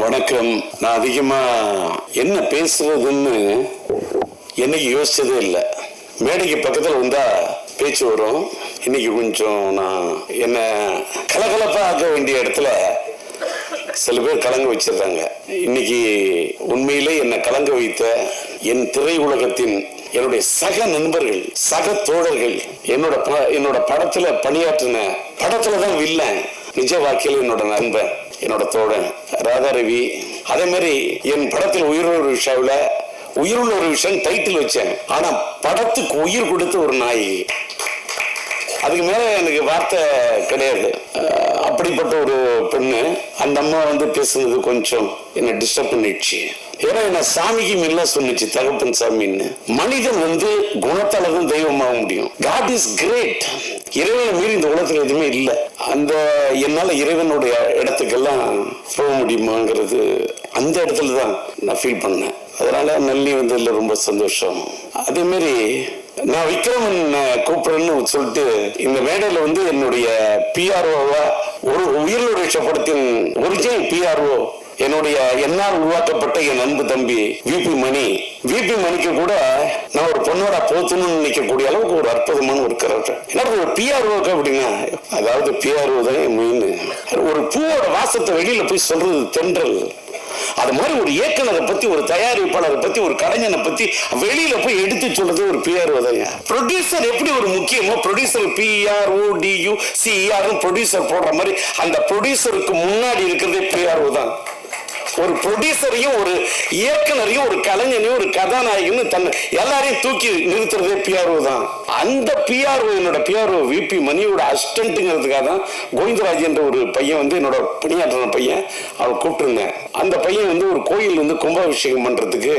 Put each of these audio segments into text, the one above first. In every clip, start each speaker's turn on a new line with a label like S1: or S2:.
S1: வணக்கம். நான் அதிகமா என்ன பேசுறதுன்னு என்னைக்கு யோசிச்சதே இல்லை. மேடைக்கு பக்கத்தில் வந்தா பேச்சு வரும். இன்னைக்கு கொஞ்சம் நான் என்ன கலகலப்பா ஆக்க வேண்டிய இடத்துல சில பேர் கலங்க வச்சிருக்காங்க. இன்னைக்கு உண்மையிலே என்னை கலங்க வைத்த என் திரை உலகத்தின் என்னுடைய சக நண்பர்கள், சக தோழர்கள், என்னோட படத்துல பணியாற்றின, படத்துல தான் வில்லன், நிஜ வாழ்க்கையில் என்னோட நண்பன், என்னோட தோழன் ராதாரவி. அதே மாதிரி என் படத்தில் உயிருள்ள ஒரு விஷயம்ல உயிருள்ள ஒரு விஷயம் டைட்டில் வச்சேன். ஆனா படத்துக்கு உயிர் கொடுத்த ஒரு நாய். அதுக்கு மேல எனக்கு வார்த்தை கிடையாது. அப்படிப்பட்ட ஒரு பெண்ணு. அந்த அம்மா பேசுனது கொஞ்சம் என்ன டிஸ்டர்ப் பண்ணிடுச்சு. ஏன்னா என்ன சாமிக்கு மில்ல சொன்னிச்சு, தகப்பன் சாமின்னு. மனிதன் குணத்தால தான் தெய்வமாக முடியும். God is great. இறைவனை மீறி இந்த உலகத்துல எதுவுமே இல்லை. அந்த என்னால இறைவனுடைய இடத்துக்கெல்லாம் போக முடியுமாங்கிறது அந்த இடத்துல தான் நான் ஃபீல் பண்ணேன். அதனால நல்லி வந்ததுல ரொம்ப சந்தோஷம். அதே மாதிரி நான் விக்ரமன் கூப்பிடுறேன்னு சொல்லிட்டு இந்த மேடையில என்னுடைய பிஆர்ஓவா ஒரு உயிரிழந்த படத்தின் ஒரிஜினல் பிஆர்ஓ என்னுடைய என்னால் உருவாக்கப்பட்ட என் அன்பு தம்பி விபி மணிக்கு கூட நான் ஒரு பொண்ணோட போத்தணும்னு நினைக்கக்கூடிய அளவுக்கு ஒரு அற்புதமான ஒரு கரெக்டர். என்ன ஒரு பிஆர்ஓக்கு அப்படின்னா, அதாவது பிஆர்ஓ தான் மெயின். ஒரு பூவோட வாசத்தை வெளியில போய் சொல்றது தென்றல். அது மாதிரி ஒரு இயக்குனரை பத்தி, ஒரு தயாரிப்பாளரை பத்தி, ஒரு கலைஞனை பத்தி வெளியில போய் எடுத்து சொல்றது ஒரு பிஆர்ஓ தான். ப்ரொடியூசர் எப்படி ஒரு முக்கியமோ, ப்ரொடியூசர் PRODUCER ப்ரொடியூசர் போடுற மாதிரி அந்த ப்ரொடியூசருக்கு முன்னாடி இருக்கிறதே பிஆர்ஓ தான். ஒரு ப்ரொடியூசரையும், ஒரு இயக்குனரையும், ஒரு கலைஞனையும், ஒரு கதாநாயகனும் தன்னை எல்லாரையும் தூக்கி நிறுத்துறதே பிஆர்ஓ தான். அந்த பிஆர்ஓ என்னோட பிஆர்ஓ விபி மணியோட அசிஸ்டன்ட்ங்கிறதுக்காக தான் கோவிந்தராஜ் என்ற ஒரு பையன் என்னோட பணியாற்றின பையன், அவர் கூப்பிட்டுருந்தேன். அந்த பையன் ஒரு கோயில் கும்பாபிஷேகம் பண்றதுக்கு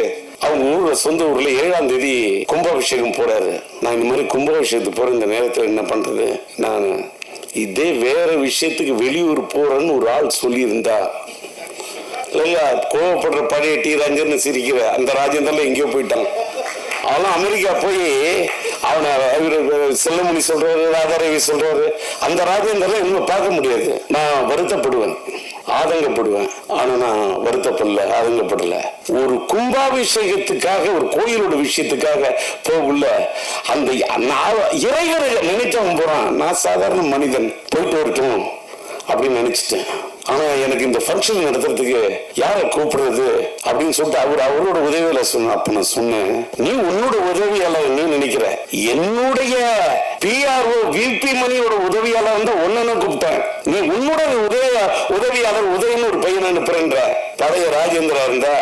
S1: அவங்க ஊர்ல, சொந்த ஊர்ல 7ஆம் தேதி கும்பாபிஷேகம் போறாரு. நான் இந்த மாதிரி கும்பாபிஷேகத்துக்கு போற இந்த நேரத்தில் என்ன பண்றது, நான் இதே வேற விஷயத்துக்கு வெளியூர் போறேன்னு ஒரு ஆள் சொல்லியிருந்தா, இல்லையா கோவப்படுற பழைய டி ராஜேந்திரன் சிரிக்கிற அந்த ராஜேந்திரன்ல எங்கேயோ போயிட்டான். அவனும் அமெரிக்கா போய் அவனை செல்லமணி சொல்றாரு, ராதாரவி சொல்றாரு. அந்த ராஜேந்திரன் இன்னும் பார்க்க முடியாது. நான் வருத்தப்படுவேன், ஆதங்கப்படுவேன். ஆனா நான் வருத்தப்படல, ஆதங்கப்படல. ஒரு கும்பாபிஷேகத்துக்காக, ஒரு கோயிலோட விஷயத்துக்காக போகல. அந்த இறைவரை நினைச்சவன் போறான். நான் சாதாரண மனிதன், போயிட்டு வரட்டும் அப்படின்னு நினைச்சிட்டேன். ஆனா எனக்கு இந்த ஃபங்க்ஷன் நடத்துறதுக்கு யாரை கூப்பிடுறது அப்படின்னு சொல்லிட்டு அவரோட உதவியால சொன்ன. அப்ப நான் சொன்னேன், நீ உன்னோட உதவியாளர் நீ நினைக்கிற, என்னுடைய பிஆர்ஓ விபி மணியோட உதவியாளர் ஒன்னு கூப்பிட்டேன். நீ உன்னோட உதவியாளர் உதவின்னு ஒரு பையன் அனுப்புறேன்ற. பழைய ராஜேந்திரா இருந்தா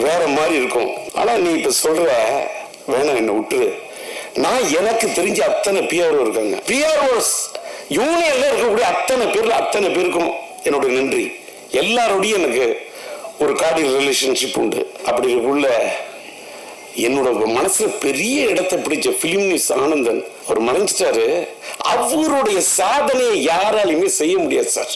S1: வேற மாதிரி இருக்கும். ஆனா நீ இப்ப சொல்ற, வேணாம் என்ன விட்டுரு. நான் எனக்கு தெரிஞ்ச அத்தனை பிஆர்ஓ இருக்காங்க. பிஆர்ஓஸ் யூனியன்ல இருக்கக்கூடிய அத்தனை பேருக்கும் என்னுடைய நன்றி. எல்லாரோடையும் எனக்கு ஒரு கார்டியல் ரிலேஷன்ஷிப் உண்டு. அப்படி இருக்குள்ள என்னோட மனசுல பெரிய இடத்தை பிடிச்ச பிலிம் நியூஸ் ஆனந்தன், அவர் மறைஞ்சிட்டாரு. அவருடைய சாதனையை யாராலையுமே செய்ய முடியாது சார்.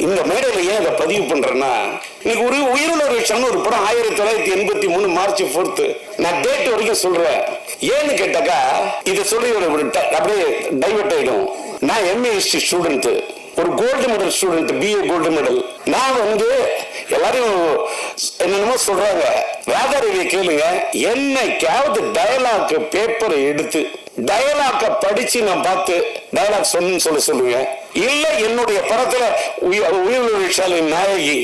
S1: இந்த மேடையில ஏன் அதை பதிவு பண்றேன்னா, இன்னைக்கு ஒரு உயிருள்ள விஷயம் ஒரு படம் 1983 மார்ச் 4 நான் டேட் வரைக்கும் சொல்றேன். ஏன்னு கேட்டாக்கா, இதை சொல்லி அப்படியே டைவர்ட் ஆயிடும். நான் MA ஹிஸ்டரி ஸ்டூடெண்ட், ஒரு gold medal student, BA gold medal. நான் எல்லாரும் என்னென்னமோ சொல்றாங்க. ராதாரவியை கேளுங்க, என்னைக்காவது டயலாக் பேப்பரை எடுத்து டயலாக்க படிச்சு நான் பார்த்து டயலாக் சொல்லுங்க. இல்ல என்னுடைய படத்துல உயிர் நாயகி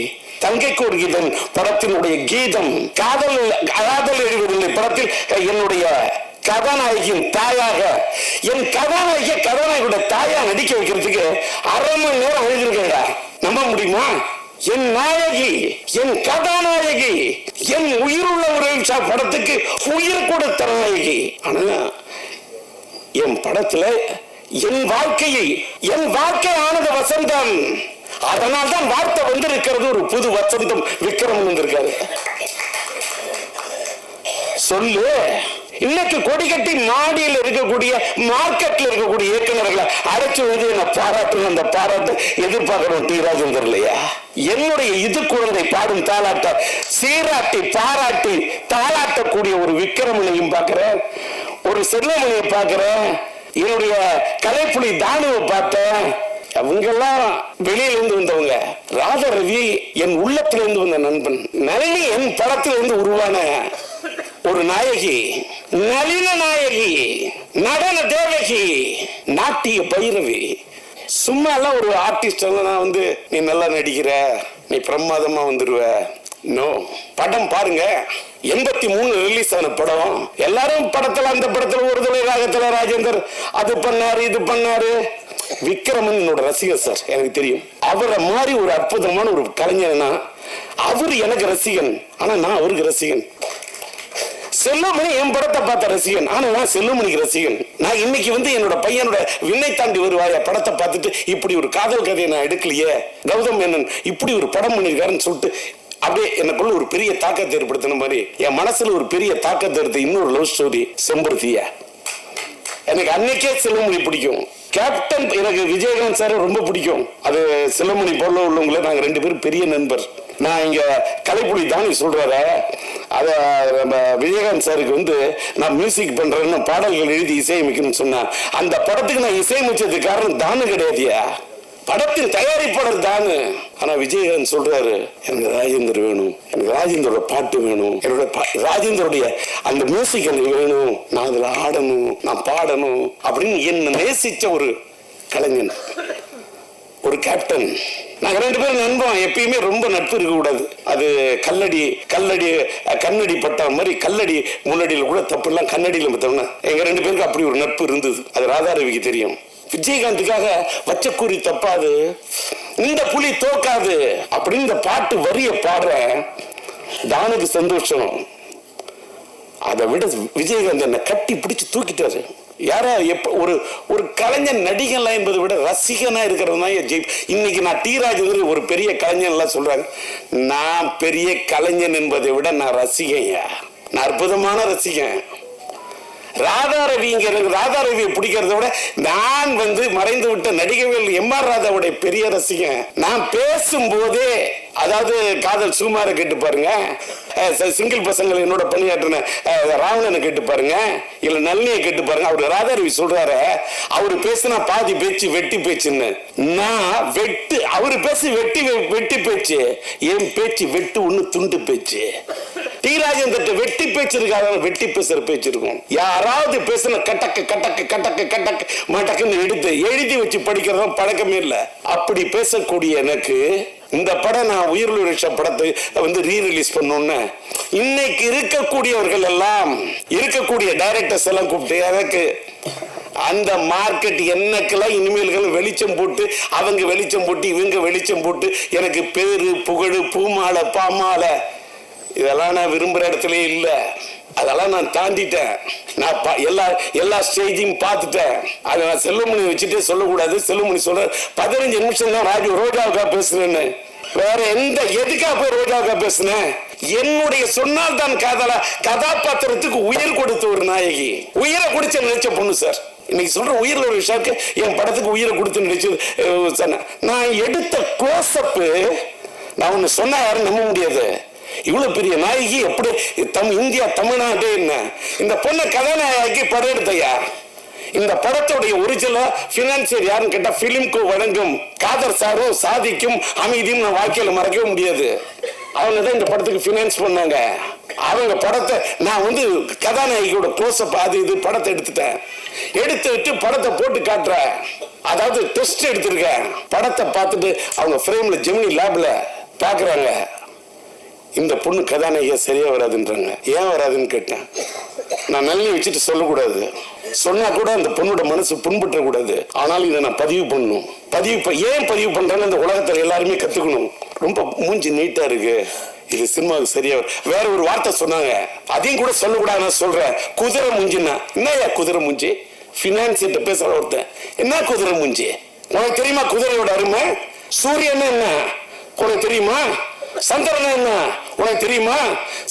S1: தங்கைக்கு ஒரு கீதம் படத்தினுடைய கீதம், காதல் எழுவதில்லை படத்தில் என்னுடைய கதாநாயகியின் தாயாக, என் கதாநாயகியோட தாயா நடிக்க வைக்கிறதுக்கு 1/2 மணி நேரம் எழுதிருக்கா. நம்ப முடியுமா? என் நாயகி, என் கதாநாயகி, என் உயிருள்ள ஒரு படத்துக்கு உயிர் கொடுத்த நாயகி. ஆனா என் படத்துல என் வாழ்க்கை ஆனது வசந்தம். அதனால்தான் வார்த்தை இருக்கிறது ஒரு புது வசந்தம். விக்ரம் வந்திருக்காரு. சொல்லு, இன்னைக்கு கொடி கட்டி மாடியில் இருக்கக்கூடிய, மார்க்கெட்ல இருக்கக்கூடிய இயக்குநர்களை அடைச்சு என்ன பாராட்டு, அந்த பாராட்டு எதிர்பார்க்கிறோம் டி ராஜேந்தர் இல்லையா? என்னுடைய இது குழந்தை பாடும் தாலாட்ட சீராட்டி பாராட்டி தாளாட்டக்கூடிய ஒரு விக்ரமனையும் பார்க்கிறேன், ஒரு செல்லமணியை பார்க்கிறேன், என்னுடைய கலைப்புலி தானுவை பார்த்தேன், அவங்கெல்லாம் வெளியில இருந்து வந்தவங்க. ராதா ரவி என் உள்ளத்திலிருந்து வந்த நண்பன். நளினி என் படத்திலிருந்து உருவான ஒரு நாயகி, நளின நாயகி, நடன தேவகி, நாட்டிய பைரவி. சும்மா எல்லாம் ஒரு ஆர்டிஸ்ட் நான் வந்து நீ நல்லா நடிக்கிற, நீ பிரமாதமா வந்துருவ. நோ, படம் பாருங்க. 83 ரிலீஸ் ஆன படம். எல்லாரும் படத்துல, அந்த படத்துல ஒரு தலை ராகத்துல ராஜேந்தர் அது பண்ணாரு இது பண்ணாரு. விக்ரமன் என்னோட ரசிகர் சார், எனக்கு தெரியும். அவரை மாதிரி ஒரு அற்புதமான ஒரு கலைஞர்னா அவரு எனக்கு ரசிகன், ஆனா நான் அவருக்கு ரசிகன். செல்லுமணி என் படத்தை பார்த்த ரசிகன், ஆனா நான் செல்லுமணிக்கு ரசிகன். நான் இன்னைக்கு வந்து என்னோட பையனோட விண்ணை தாண்டி வருவாய படத்தை பார்த்துட்டு இப்படி ஒரு காதல் கதையை நான் எடுக்கலையே, கௌதம் மேனன் இப்படி ஒரு படம் பண்ணிருக்காருன்னு சொல்லிட்டு அப்படியே எனக்குள்ள ஒரு பெரிய தாக்கத்தை ஏற்படுத்தின மாதிரி என் மனசுல ஒரு பெரிய தாக்கத்தை எடுத்து இன்னொரு லவ் ஸ்டோரி செம்பருத்திய. எனக்கு அன்னைக்கே செல்லுமணி பிடிக்கும். கேப்டன் எனக்கு விஜயகாந்த் சார் ரொம்ப பிடிக்கும். அது செல்லுமணி போல உள்ளவங்கள நாங்க 2 பேரும் பெரிய நண்பர். நான் இங்க கலைப்புலி தானி சொல்றாரு, அத நம்ம விஜயகாந்த் சாருக்கு வந்து நான் மியூசிக் பண்றேன்னு பாடல்கள் எழுதி இசையமைக்கணும்னு சொன்னேன். அந்த படத்துக்கு நான் இசையமைச்சதுக்கு காரணம் தானு கிடையாதியா, படத்தின் தயாரிப்பாளர் தானு. ஆனா விஜயகாந்த் சொல்றாரு, எனக்கு ராஜேந்தர் வேணும், எனக்கு ராஜேந்தரோட பாட்டு வேணும், என்னோட ராஜேந்தருடைய அந்த மியூசிக் எனக்கு வேணும், நான் அதுல ஆடணும், நான் பாடணும் அப்படின்னு என்ன நேசிச்ச ஒரு கலைஞன், ஒரு கேப்டன். நாங்க 2 பேரும் நண்பன். எப்பயுமே ரொம்ப நட்பு இருக்க கூடாது. அது கல்லடி கண்ணடி பட்ட மாதிரி கல்லடி முன்னடியில கூட தப்பு எல்லாம் கண்ணடியில பார்த்தோம்னா எங்க 2 பேருக்கு அப்படி ஒரு நட்பு இருந்தது. அது ராதாரவிக்கு தெரியும். விஜயகாந்துக்காக வச்சக்கூறி தப்பாது, இந்த புலி தோக்காது அப்படின்னு இந்த பாட்டு வரிய பாடுற தானுக்கு சந்தோஷம். அதை விட விஜயகாந்த் என்ன கட்டி பிடிச்சு தூக்கிட்டாரு. யாரா எப்ப ஒரு கலைஞன் நடிகன்லாம் என்பதை விட ரசிகனா இருக்கிறது தான். இன்னைக்கு நான் டி ராஜேந்தர் ஒரு பெரிய கலைஞன் எல்லாம் சொல்றாங்க. நான் பெரிய கலைஞன் என்பதை விட நான் ரசிகன், நான் அற்புதமான ரசிகன். ராதாரவியை பிடிக்கிறத விட நான் வந்து மறைந்து விட்ட நடிகர்கள் எம்.ஆர். ராதாவுடைய பெரிய ரசிகன். நான் பேசும்போதே, அதாவது காதல் சுகுமாரை கேட்டு பாருங்க, சிங்கிள் பசங்கள் என்னோட பணியாற்றின ராவணனை கேட்டு பாருங்க, இல்ல நளினியை கேட்டு பாருங்க. அவரு ராதாரவி சொல்றாரு, அவரு பேசுனா பாதி பேச்சு வெட்டி பேச்சுன்னு. நான் அவரு பேசு வெட்டி பேச்சு, என் பேச்சு வெட்டு ஒண்ணு துண்டு பேச்சு. டி ராஜேந்தர் வெட்டி பேச்சு இருக்காத, வெட்டி பேசுற பேச்சு இருக்கும். யாராவது பேசுன கட்டக்கு மட்டக்குன்னு எடுத்து எழுதி வச்சு படிக்கிறதா பழக்கமே இல்லை. அப்படி பேசக்கூடிய எனக்கு இந்த படம், நான் உயிர்லு ரிக்ஷா படத்தை வந்து ரீரிலீஸ் பண்ணோன்னு இன்னைக்கு இருக்கக்கூடியவர்கள் எல்லாம், இருக்கக்கூடிய டைரக்டர்ஸ் எல்லாம் கூப்பிட்டு எனக்கு அந்த மார்க்கெட் என்னக்கெல்லாம் இனிமேல்கள் வெளிச்சம் போட்டு, அவங்க வெளிச்சம் போட்டு, இவங்க வெளிச்சம் போட்டு எனக்கு பேரு புகழ் பூமாலை பாமாலை இதெல்லாம் நான் விரும்புற இடத்துலயே இல்லை. அதெல்லாம் நான் தாண்டிட்டேன். நான் எல்லா ஸ்டேஜையும் பார்த்துட்டேன். அதை நான் செல்லுமணி வச்சுட்டே சொல்லக்கூடாது. செல்லுமணி சொல்ற 15 நிமிஷம் தான் ரோஜாவுக்கா பேசுறேன்னு. வேற எதுக்கா போய் ரோஜாவுக்கா பேசுனேன்? என்னுடைய சொன்னால் தான் கதாபாத்திரத்துக்கு உயிர் கொடுத்த ஒரு நாயகி, உயிரை குடிச்ச நினைச்ச பொண்ணு சார். இன்னைக்கு சொல்ற உயிரில் ஒரு விஷயத்துக்கு என் படத்துக்கு உயிரை கொடுத்து நினைச்சது. நான் எடுத்த க்ளோஸ் அப், நான் ஒன்னு சொன்னா யாரும் நம்ப முடியாது. இவ்வளவு பெரிய நாயகி எப்படி இந்தியா தமிழ்நாடு என்ன இந்த பொண்ணை கதாநாயகி படம் எடுத்தையா? இந்த படத்துடைய ஒரிஜினல் பினான்சியர் யாருன்னு கேட்டா பிலிம்கோ வழங்கும் காதர் சாரும் சாதிக்கும் அமைதியும் நான் வாழ்க்கையில மறக்கவே முடியாது. அவங்க தான் இந்த படத்துக்கு பினான்ஸ் பண்ணாங்க. அவங்க படத்தை நான் வந்து கதாநாயகியோட க்ளோஸ் அப் அது இது படத்தை எடுத்துட்டு படத்தை போட்டு காட்டுறேன். அதாவது டெஸ்ட் எடுத்திருக்கேன். படத்தை பார்த்துட்டு அவங்க ஃப்ரேம்ல ஜெமினி லேப்ல பாக்குறாங்க, இந்த பொண்ணு கதாநாயகியா சரியா வராதுன்றாங்க. ஏன் வராதுன்னு கேட்டேன். நான் நளினி வச்சுட்டு சொல்லக்கூடாது, சொன்னா கூட அந்த பொண்ணோட மனசு புண்பற்ற கூடாது. ஆனாலும் இதை நான் பதிவு பண்ணணும். ஏன் பதிவு பண்றேன்னு அந்த உலகத்துல எல்லாருமே கத்துக்கணும். ரொம்ப மூஞ்சி நீட்டா இருக்கு, இது சினிமாவுக்கு சரியா. வேற ஒரு வார்த்தை சொன்னாங்க, அதையும் கூட சொல்லக்கூடாது. நான் சொல்றேன், குதிரை மூஞ்சின்னா என்னையா குதிரை மூஞ்சி? பினான்சியர்ட்ட பேசுற ஒருத்தன், என்ன குதிரை மூஞ்சி? உனக்கு தெரியுமா குதிரையோட அருமை? சூரியன் என்ன உனக்கு தெரியுமா? சந்திரன் என்ன உனக்கு தெரியுமா?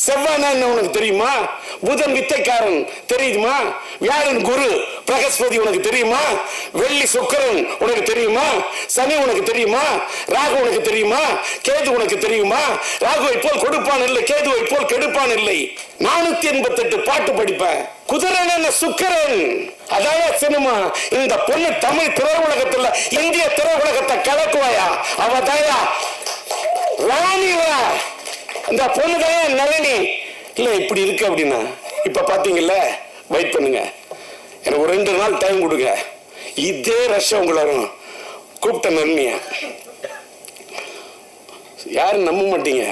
S1: செவ்வாய் என்ன உனக்கு தெரியுமா? புதன் வித்தைக்காரன் தெரியுமா? வியாழன் குரு பிரகஸ்பதி உனக்கு தெரியுமா? வெள்ளி சுக்கிரன் உனக்கு தெரியுமா? சனி உனக்கு தெரியுமா? ராகு உனக்கு தெரியுமா? கேது உனக்கு தெரியுமா? ராகுவை போல் கொடுப்பான் இல்லை, கேதுவை போல் கெடுப்பான் இல்லை. 488 பாட்டு படிப்பேன். குதிரன் என்ன சுக்கிரன். அதான் சினிமா. இந்த பொண்ணு தமிழ் திரையுலகத்துல இந்திய திரையுலகத்தை கலக்குவாயா? அவதாயா ராணிவா. இந்த பொண்ணுதான் நளினி இல்ல இப்படி இருக்கு அப்படின்னா. இப்ப பாத்தீங்கல்ல, வெயிட் பண்ணுங்க, எனக்கு ஒரு 2 நாள் டைம் கொடுங்க. இதே ரஷ்யா உங்களை கூப்பிட்ட நன்மையா யாரும் நம்ப மாட்டீங்க.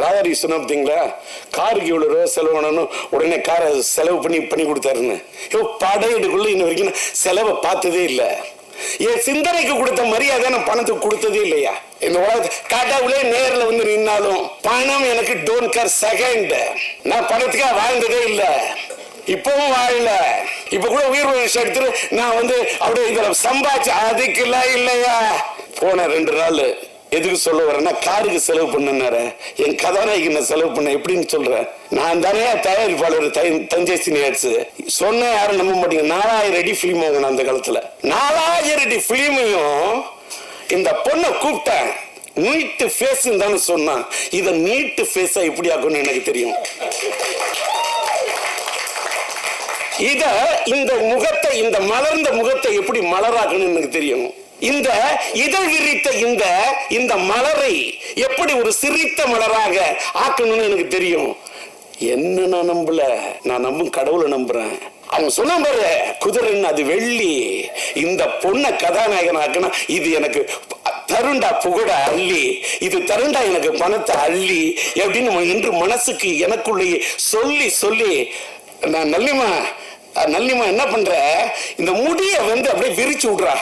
S1: ராதாரி சொன்ன பார்த்தீங்களா, காருக்கு இவ்வளோ ரூபா செலவு பண்ணணும், உடனே காரை செலவு பண்ணி கொடுத்தாருன்னு. படையெடுக்குள்ள இன்ன வரைக்கும் செலவை பார்த்ததே இல்லை. என் சிந்தனைக்கு கொடுத்த மரியாதை நான் பணத்துக்கு கொடுத்ததே இல்லையா? இந்த உலகத்தை கடவுளே நேரில் வந்து நின்னாலும் பணம் எனக்கு டோன்ட் கேர் செகண்ட். நான் பணத்துக்காக வாழ்ந்ததே இல்லை, இப்பவும் வாழல. இப்ப கூட உயிர் விஷயம் எடுத்துட்டு நான் வந்து அப்படியே இதுல சம்பாதிச்சு அதுக்கெல்லாம் இல்லையா. போன 2 நாள் எதுக்கு சொல்ல வரேன்னா, காருக்கு செலவு பண்ணாரு. என் கதாநாயகி நான் செலவு பண்ண எப்படின்னு சொல்றேன். நான் தானே தயாரிப்பாளர் தஞ்சை சினியார்ஸ் சொன்ன, யாரும் நம்ப மாட்டீங்க. 4000 அடி பிலிம் வாங்கின அந்த காலத்துல. 4000 அடி பிலிமையும் இந்த பொண்ணை கூப்பிட்டேன். நீட்டு ஃபேஸ் தானே சொன்னான். இதை நீட்டு ஃபேஸா எப்படி ஆகும்னு எனக்கு தெரியும். இத இந்த முகத்தை, இந்த மலர்ந்த முகத்தை எப்படி மலராக்கணும்னு எனக்கு தெரியும். இந்த இதழ் விரித்த இந்த மலரை எப்படி ஒரு சிரித்த மலராக ஆக்கணும்னு எனக்கு தெரியும். என்ன நான் நம்பல, நான் நம்பும் கடவுளை நம்புறேன். அவன் சொன்ன பாரு, குதிரன் அது வெள்ளி. இந்த பொண்ணை கதாநாயகன் ஆக்குனா இது எனக்கு தருண்டா புகழ அள்ளி, இது தருண்டா எனக்கு பணத்தை அள்ளி எப்படின்னு இன்று மனசுக்கு எனக்குள்ளேயே சொல்லி சொல்லி நான் நல்லிமா என்ன பண்ற, இந்த முடிய வந்து அப்படியே விரிச்சு விடுறா.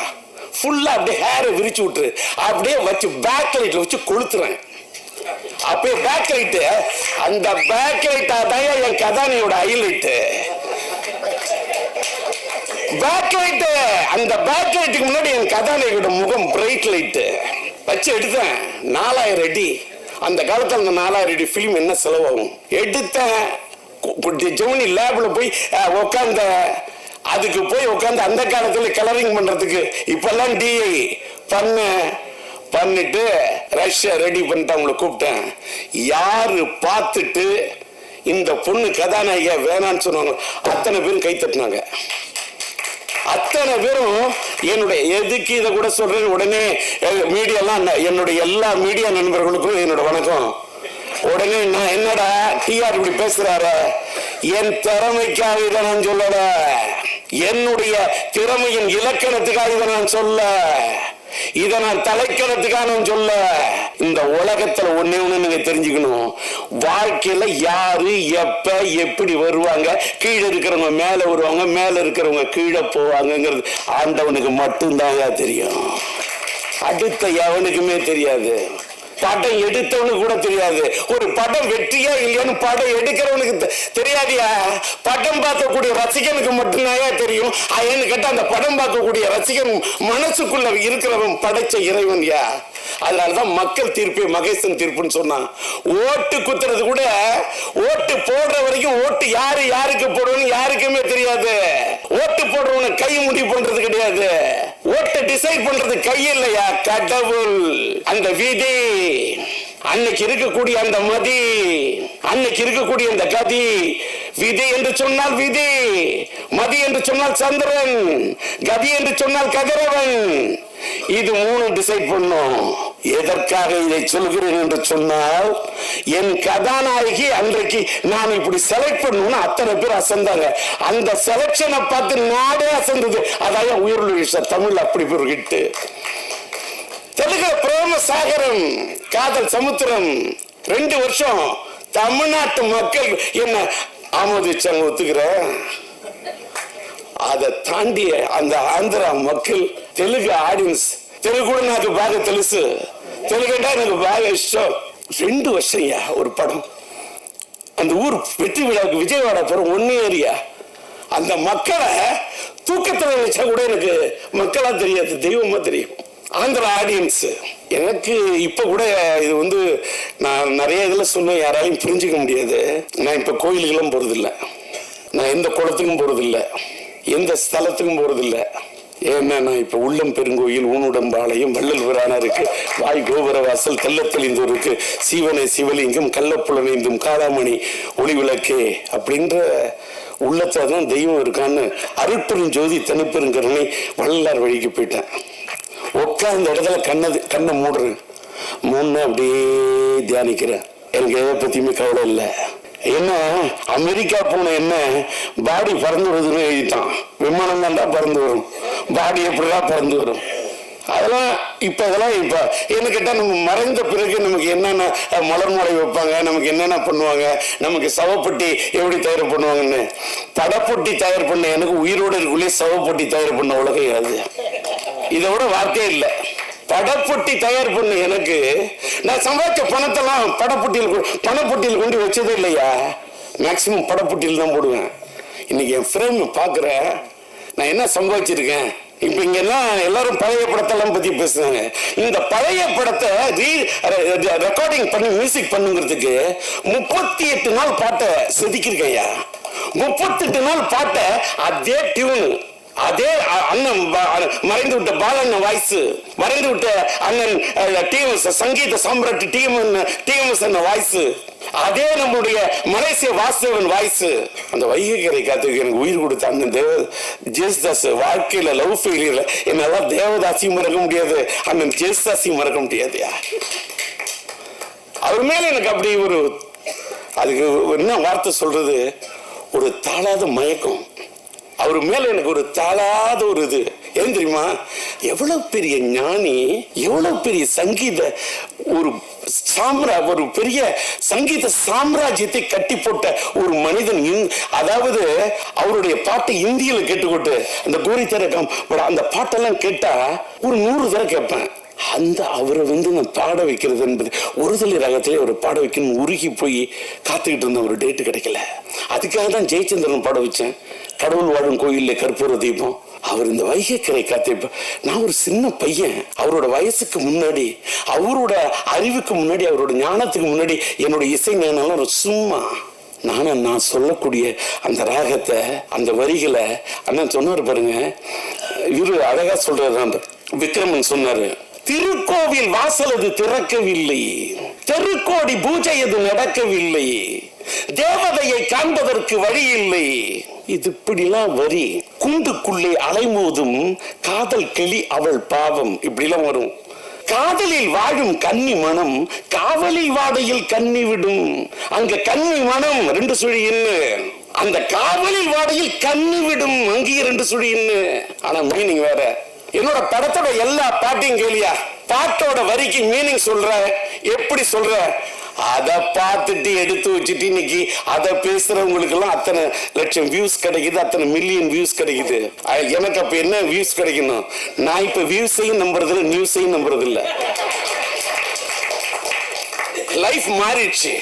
S1: ஃபுல்லா அப்படியே ஹேரை விரிச்சு விட்டு அப்படியே வச்சு பேக் லைட்ல வச்சு கொளுத்துறேன். அப்படியே பேக் லைட்டு, அந்த பேக் லைட் அதான் என் கதானியோட ஹைலைட். பேக் லைட், அந்த பேக் லைட்டுக்கு முன்னாடி என் கதாநாயகோட முகம் பிரைட் லைட் வச்சு எடுத்தேன். 4000 அடி. அந்த காலத்துல அந்த 4000 அடி பிலிம் என்ன செலவாகும் எடுத்தேன். ஜெமினி லேப்ல போய் உட்காந்த, அதுக்கு போய் உட்காந்து அந்த காலத்துல கலரிங் பண்றதுக்கு இப்பெல்லாம் டிஐ பண்ணிட்டு ரஷ்யா ரெடி பண்ணிட்டு அவங்களை கூப்பிட்டேன். யாரு பார்த்துட்டு இந்த பொண்ணு கதாநாயகியா வேணான்னு சொன்னாங்க அத்தனை பேரும் கை தட்டினாங்க. அத்தனை பேரும் என்னுடைய எதுக்கு இதை கூட சொல்றேன். உடனே மீடியாலாம், என்னுடைய எல்லா மீடியா நண்பர்களுக்கும் என்னோட வணக்கம். உடனே நான் என்னடா டிஆர் இப்படி பேசுறாரு, என் திறமைக்காக இதை நான் சொல்லல, என்னுடைய திறமையின் இலக்கணத்துக்காக இதை நான் சொல்ல, இதை நான் தலைக்கணத்துக்காக நான் சொல்ல. இந்த உலகத்துல ஒன்னே ஒண்ணு நீங்க தெரிஞ்சுக்கணும், வாழ்க்கையில யாரு எப்ப எப்படி வருவாங்க, கீழே இருக்கிறவங்க மேல வருவாங்க, மேல இருக்கிறவங்க கீழே போவாங்கிறது ஆண்டவனுக்கு மட்டும்தான் தெரியும். அடுத்த எவனுக்குமே தெரியாது. படம் எடுத்தவனுக்கு கூட தெரியாது. ஒரு படம் வெற்றியா இல்லையான்னு படம் எடுக்கிறவனுக்கு தெரியாதியா. படம் பார்க்கக்கூடிய ரசிகனுக்கு மட்டும்தான் தெரியும். ஏன்னு கேட்டா அந்த படம் பார்க்கக்கூடிய ரசிகன் மனசுக்குள்ள இருக்கிறவன் படைச்ச இறைவன் யா. அதனாலதான் மக்கள் தீர்ப்பே மகேசன் தீர்ப்புன்னு சொன்னான். ஓட்டு குத்துறது கூட, ஓட்டு போடுற வரைக்கும் ஓட்டு யாருக்கு போடுறோன்னு யாருக்குமே தெரியாது. ஓட்டு போடுறவன கை முடிவு பண்றது கிடையாது. ஓட்டை டிசைட் பண்றது கை இல்லையா, கடவுள். அந்த விதி, அன்னைக்கு இருக்கக்கூடிய அந்த மதி, அன்னைக்கு இருக்கக்கூடிய அந்த கதி. விதி என்று சொன்னால் விதி, மதி என்று சொன்னால் சந்திரன், கதி என்று சொன்னால் கதிரவன். இது 3 டிசைட் பண்ணும். எதற்காக இதை சொல்கிறேன் என்று சொன்னால், என் கதாநாயகி அன்றைக்கு நான் இப்படி செலக்ட் பண்ணணும்னு அத்தனை பேர் அசந்தாங்க. அந்த செலக்ஷனை பார்த்து நாடே அசந்தது. அதான் உயிர் தமிழ் அப்படி ஒரு ஹிட்டு. தெலுங்கு பிரேம சாகரம், காதல் சமுத்திரம் 2 வருஷம் தமிழ்நாட்டு மக்கள் என்ன ஆமோதிச்சாங்க, ஒத்துக்கிற. அதை தாண்டி அந்த ஆந்திரா மக்கள், தெலுங்கு ஆடியன்ஸ், தெலுங்கு கூட எனக்கு பாக தெலுசு, தெலுங்குண்டா எனக்கு பாக இஷ்டம். 2 வருஷம் ஒரு படம். அந்த ஊர் வெற்றி விழாவுக்கு விஜயவாடா போறோம், 1 ஏரியா. அந்த மக்களை தூக்கத்துல வச்சா கூட எனக்கு மக்களா தெரியாது, தெய்வமா தெரியும். ஆந்திரா ஆடியன்ஸ் எனக்கு இப்ப கூட இது வந்து நான் நிறைய இதுல சொன்ன யாராலையும் புரிஞ்சுக்க முடியாது. நான் இப்ப கோயிலுக்கெல்லாம் போறதில்லை, நான் எந்த குளத்துக்கும் போறதில்லை, எந்த ஸ்தலத்துக்கும் போறதில்லை. ஏன்னா நான் இப்ப உள்ளம் பெருங்கோயில் ஊனுடம்பாளையம் வள்ளல் விரானருக்கு வாய் கோபுர வாசல் கள்ள தெளிந்தோருக்கு சீவனை சிவலிங்கம் கள்ளப்புலனைந்தும் காளாமணி ஒளி விளக்கே அப்படின்ற உள்ளத்தான் தெய்வம் இருக்கான்னு அருட்பெரும் ஜோதி தனிப்பெருங்கருணை வள்ளலார் வழிக்கு போயிட்டேன். உட்கார்ந்த இடத்துல கண்ணை மூடுறேன், மூணு அப்படியே தியானிக்கிறேன். எனக்கு எதை பத்தியுமே கவலை இல்லை. என்ன அமெரிக்கா போன என்ன பாடி பறந்து வருதுன்னு எழுதிட்டான். விமானம் தான்டா பறந்து வரும், பாடி எப்படிதான் பறந்து வரும். அதெல்லாம் இப்ப என்ன கேட்டா நம்ம மறைந்த பிறகு நமக்கு என்னென்ன மலர் மாலை வைப்பாங்க, நமக்கு என்னென்ன பண்ணுவாங்க, நமக்கு சவப்பொட்டி எப்படி தயார் பண்ணுவாங்கன்னு. படப்பொட்டி தயார் பண்ண எனக்கு உயிரோடு இருக்குள்ளே சவப்பொட்டி தயார் பண்ண உலகம் அது. இதோட வார்த்தையே இல்லை. படப்பொட்டி தயார் பண்ண எனக்கு நான் சம்பாதிச்ச பணத்தெல்லாம் பணப்பொட்டியில் கொண்டு வச்சதே இல்லையா. மேக்சிமம் படப்பொட்டியில் தான் போடுவேன். இன்னைக்கு என் ஃப்ரெண்ட் பாக்குறேன் நான் என்ன சம்பாதிச்சிருக்கேன். இப்ப இங்க எல்லாம் எல்லாரும் பழைய படத்தெல்லாம் பத்தி பேசுறாங்க. இந்த பழைய படத்தை ரெக்கார்டிங் பண்ணி மியூசிக் பண்ணுங்கிறதுக்கு 38 நாள் பாட்டை செதுக்கிருக்கையா. 38 நாள் பாட்டை அதே டியூன், அதே அண்ணன் மறைந்து விட்ட பாலண்ணன் வாய்ஸ், மறைந்து விட்ட அண்ணன் டிஎம்எஸ் சங்கீத சாம்ராட் டிஎம்எஸ் வாய்ஸ், அதே நம்முடைய மலேசிய வாசுதேவன் வாய்ஸ். அந்த வைகைக்கரை காத்துக்கு எனக்கு உயிர் கொடுத்த அண்ணன் ஜேசுதாஸ் வாழ்க்கையில லவ் ஃபெயிலியர்ல என்னால தேவதாசியும் மறக்க முடியாது, அண்ணன் ஜேசுதாசியும் மறக்க முடியாது. அவர் மேல எனக்கு அப்படி ஒரு, அதுக்கு என்ன வார்த்தை சொல்றது, ஒரு தாளாத மயக்கம். அவர் மேல எனக்கு ஒரு தாளாத ஒரு இது. ஏன் தெரியுமா, எவ்வளவு பெரிய ஞானி, எவ்வளவு பெரிய சங்கீத ஒரு பெரிய சங்கீத சாம்ராஜ்யத்தை கட்டி போட்ட ஒரு மனிதன். அதாவது அவருடைய பாட்டை இந்தியில கேட்டுக்கொண்டு அந்த கோரி தரக்கம் அந்த பாட்டெல்லாம் கேட்டா ஒரு 100 தடவை கேட்பேன். அந்த அவரை நான் பாட வைக்கிறது என்பது ஒருதலை ராகத்திலே ஒரு பாட வைக்கணும் உருகி போய் காத்துக்கிட்டு இருந்த ஒரு டேட்டு கிடைக்கல. அதுக்காக தான் ஜெயச்சந்திரன் பாட வச்சேன். கடவுள் வாழும் கோயில்ல கற்பூர தீபம். அவர் இந்த வைகைக்கரை காத்த, நான் ஒரு சின்ன பையன். அவரோட வயசுக்கு முன்னாடி, அவரோட அறிவுக்கு முன்னாடி, அவரோட ஞானத்துக்கு முன்னாடி என்னோட இசை ஞானம் சும்மா. நான் சொல்லக்கூடிய அந்த ராகத்தை, அந்த வரிகளை அண்ணன் சொன்னார் பாருங்க. இவரு அழகா சொல்றாரு, விக்ரமன் சொன்னாரு, திருக்கோவில் வாசல் அது திறக்கவில்லை, தெருக்கோடி பூஜை அது நடக்கவில்லை, தேவதையை காண்பதற்கு வழி இல்லை. இது இப்படிலாம் வரி. குண்டுக்குள்ளே அலைமோதும் காதல் கிளி அவள் பாவம், இப்படிலாம் வரும். காதலில் வாழும் கன்னி மனம் காவலி வாடையில் கன்னி விடும். அங்க கன்னி மனம் 2 சுழி இன்னு, அந்த காவலில் வாடையில் கன்னி விடும் அங்கேயே 2 சுழி இன்னு. ஆனா மீனிங் வேற. என்னோட படத்தோட எல்லா பாட்டையும் கேளியா, பாட்டோட வரிக்கு மீனிங் சொல்ற, எப்படி சொல்ற, அதை பார்த்துட்டு எடுத்து வச்சுட்டு இன்னைக்கு அதை பேசுறவங்களுக்கு எல்லாம் அத்தனை லட்சம் வியூஸ் கிடைக்குது, அத்தனை மில்லியன் வியூஸ் கிடைக்குது. எனக்கு அப்ப என்ன வியூஸ் கிடைக்கணும்? நான் இப்ப வியூஸையும் நம்புறது இல்லை, நியூஸையும் நம்புறது இல்லை. லைஃப் மாறிடுச்சு.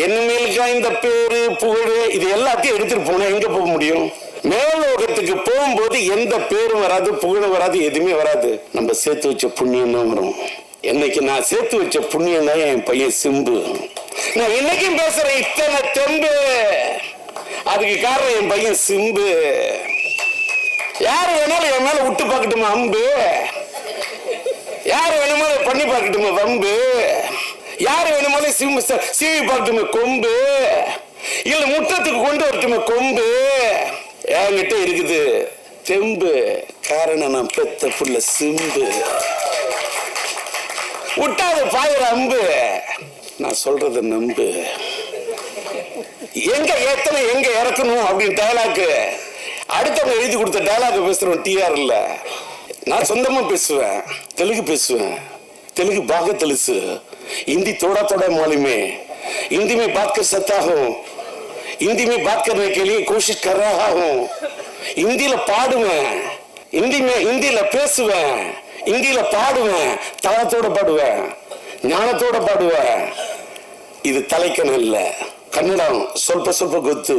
S1: என்னமேலுக்கா இந்த பேரு புகழ் இது எல்லாத்தையும் எடுத்துட்டு போனா எங்க போக முடியும்? மேலோகத்துக்கு போகும்போது எந்த பேரும் வராது, புகழும் வராது, எதுவுமே வராது. நம்ம சேர்த்து வச்ச புண்ணியம் தான் வரும். என்னைக்கு நான் சேர்த்து வச்ச புண்ணியம் தான் என் பையன் சிம்பு. நான் இன்னைக்கும் பேசுறேன் இத்தனை தெம்பு, அதுக்கு காரணம் என் பையன் சிம்பு. யாரு வேணாலும் என் மேல விட்டு பார்க்கட்டுமா அம்பு, யாரு வேணுமாலும் பண்ணி பார்க்கட்டுமா வம்பு, யாரு வேணுமாலும் சீவி பார்க்கட்டுமா கொம்பு, இல்ல முற்றத்துக்கு கொண்டு வரட்டுமா கொம்பு. என்கிட்ட இருக்குது தெம்பு, காரணம் நான் பெத்த புள்ள சிம்பு. விட்டாத பாயிர அம்பு, நான் சொல்றத நம்பு. எங்க ஏத்தனை எங்க இறக்கணும் அப்படின்னு டயலாக் அடுத்தவங்க எழுதி கொடுத்த டயலாக் பேசுறோம். டிஆர் இல்ல, நான் சொந்தமா பேசுவேன், தெலுங்கு பேசுவேன், தெலுங்கு பாக தெலுசு, हिंदी थोड़ा थोड़ा मालूम है, हिंदी में बात कर सकता हूँ, हिंदी में बात करने के लिए कोशिश कर रहा हूँ, हिंदीல பாடுவேன், हिंदीல பேசுவேன், हिंदीல பாடுவேன், தளத்தோட பாடுவேன், ஞானத்தோட பாடுவேன். இது தலைக்கணம் இல்ல, கன்னடம் ಸ್ವಲ್ಪ ಗೊತ್ತು,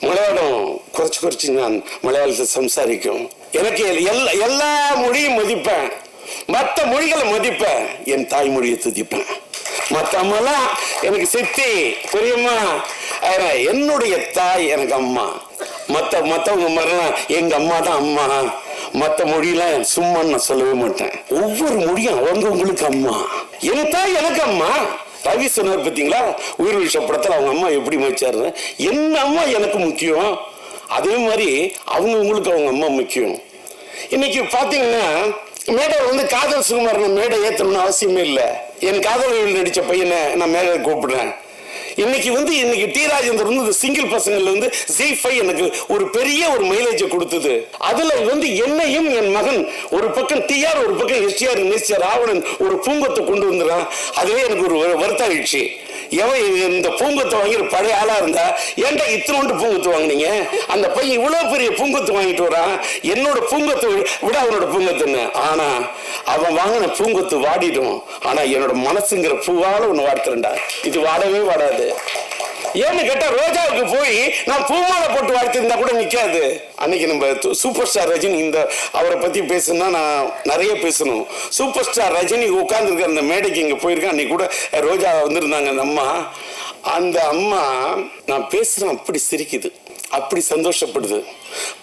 S1: மலையாளம் குறைச்சு நான் மலையாளத்தை சம்சாரிக்கும். எனக்கு எல்லா மொழியும் மதிப்பேன், மற்ற மொழிகளை மதிப்பேன், என் தாய்மொழியை துதிப்பேன். மற்றமெல்லாம் எனக்கு சித்தி பெரியம்மா, என்னுடைய தாய் எனக்கு அம்மா. மற்றவங்க மாதிரிலாம் எங்க அம்மா தான் அம்மா, மற்ற மொழியெல்லாம் சும்மான்னு நான் சொல்லவே மாட்டேன். ஒவ்வொரு மொழியும் அவங்களுக்கு அம்மா. என் தாய் எனக்கு அம்மா. ரவி சொன்னார் பார்த்தீங்களா, உயிர் விஷ படத்தில் அவங்க அம்மா எப்படி வச்சாரு. என்ன அம்மா எனக்கு முக்கியம், அதே மாதிரி அவங்களுக்கு அவங்க அம்மா முக்கியம். இன்னைக்கு பார்த்தீங்கன்னா மேடை வந்து காதல் சுகுமாரனை மேடை ஏற்றணும்னு அவசியமே இல்லை. என் காதல் நடித்த பையனை நான் மேடை கூப்பிடுறேன். இன்னைக்கு டி ராஜேந்தர் வந்து சிங்கிள் பசங்கள்ல வந்து Z5 எனக்கு ஒரு பெரிய ஒரு மைலேஜ் கொடுத்தது. அதுல வந்து என்னையும் என் மகன் ஒரு பக்கம் TR ஒரு பக்கம் STR மிஸ்டர் ராவணன் ஒரு பூங்கத்தை கொண்டு வந்துறான். அதுவே எனக்கு ஒரு வருத்தம் ஆயிடுச்சு. இந்த பூங்கத்தை வாங்கி பழைய ஆளா இருந்தா ஏன்டா இத்தனோண்டு பூங்கத்து வாங்கினீங்க, அந்த பையன் இவ்வளவு பெரிய பூங்கத்து வாங்கிட்டு வரான், என்னோட பூங்கத்தை விட அவனோட பூங்கத்துன்னு. ஆனா அவன் வாங்கின பூங்கத்து வாடிடும், ஆனா என்னோட மனசுங்கிற பூவால ஒண்ணு வாடுத்துறா. இது வாடவே வாடாது. ஏன்னு கேட்டா ரோஜாவுக்கு போய் நான் பூமாலை போட்டு வாழ்த்திருந்தா கூட நிக்காது. அன்னைக்கு நம்ம சூப்பர் ஸ்டார் ரஜினி இந்த அவரை பத்தி பேசணும்னா நான் நிறைய பேசணும். சூப்பர் ஸ்டார் ரஜினி உட்கார்ந்துருக்க அந்த மேடைக்கு இங்க போயிருக்கேன். அன்னைக்கு கூட ரோஜா வந்திருந்தாங்க. அந்த அம்மா நான் பேசுறேன் அப்படி சிரிக்குது, அப்படி சந்தோஷப்படுது.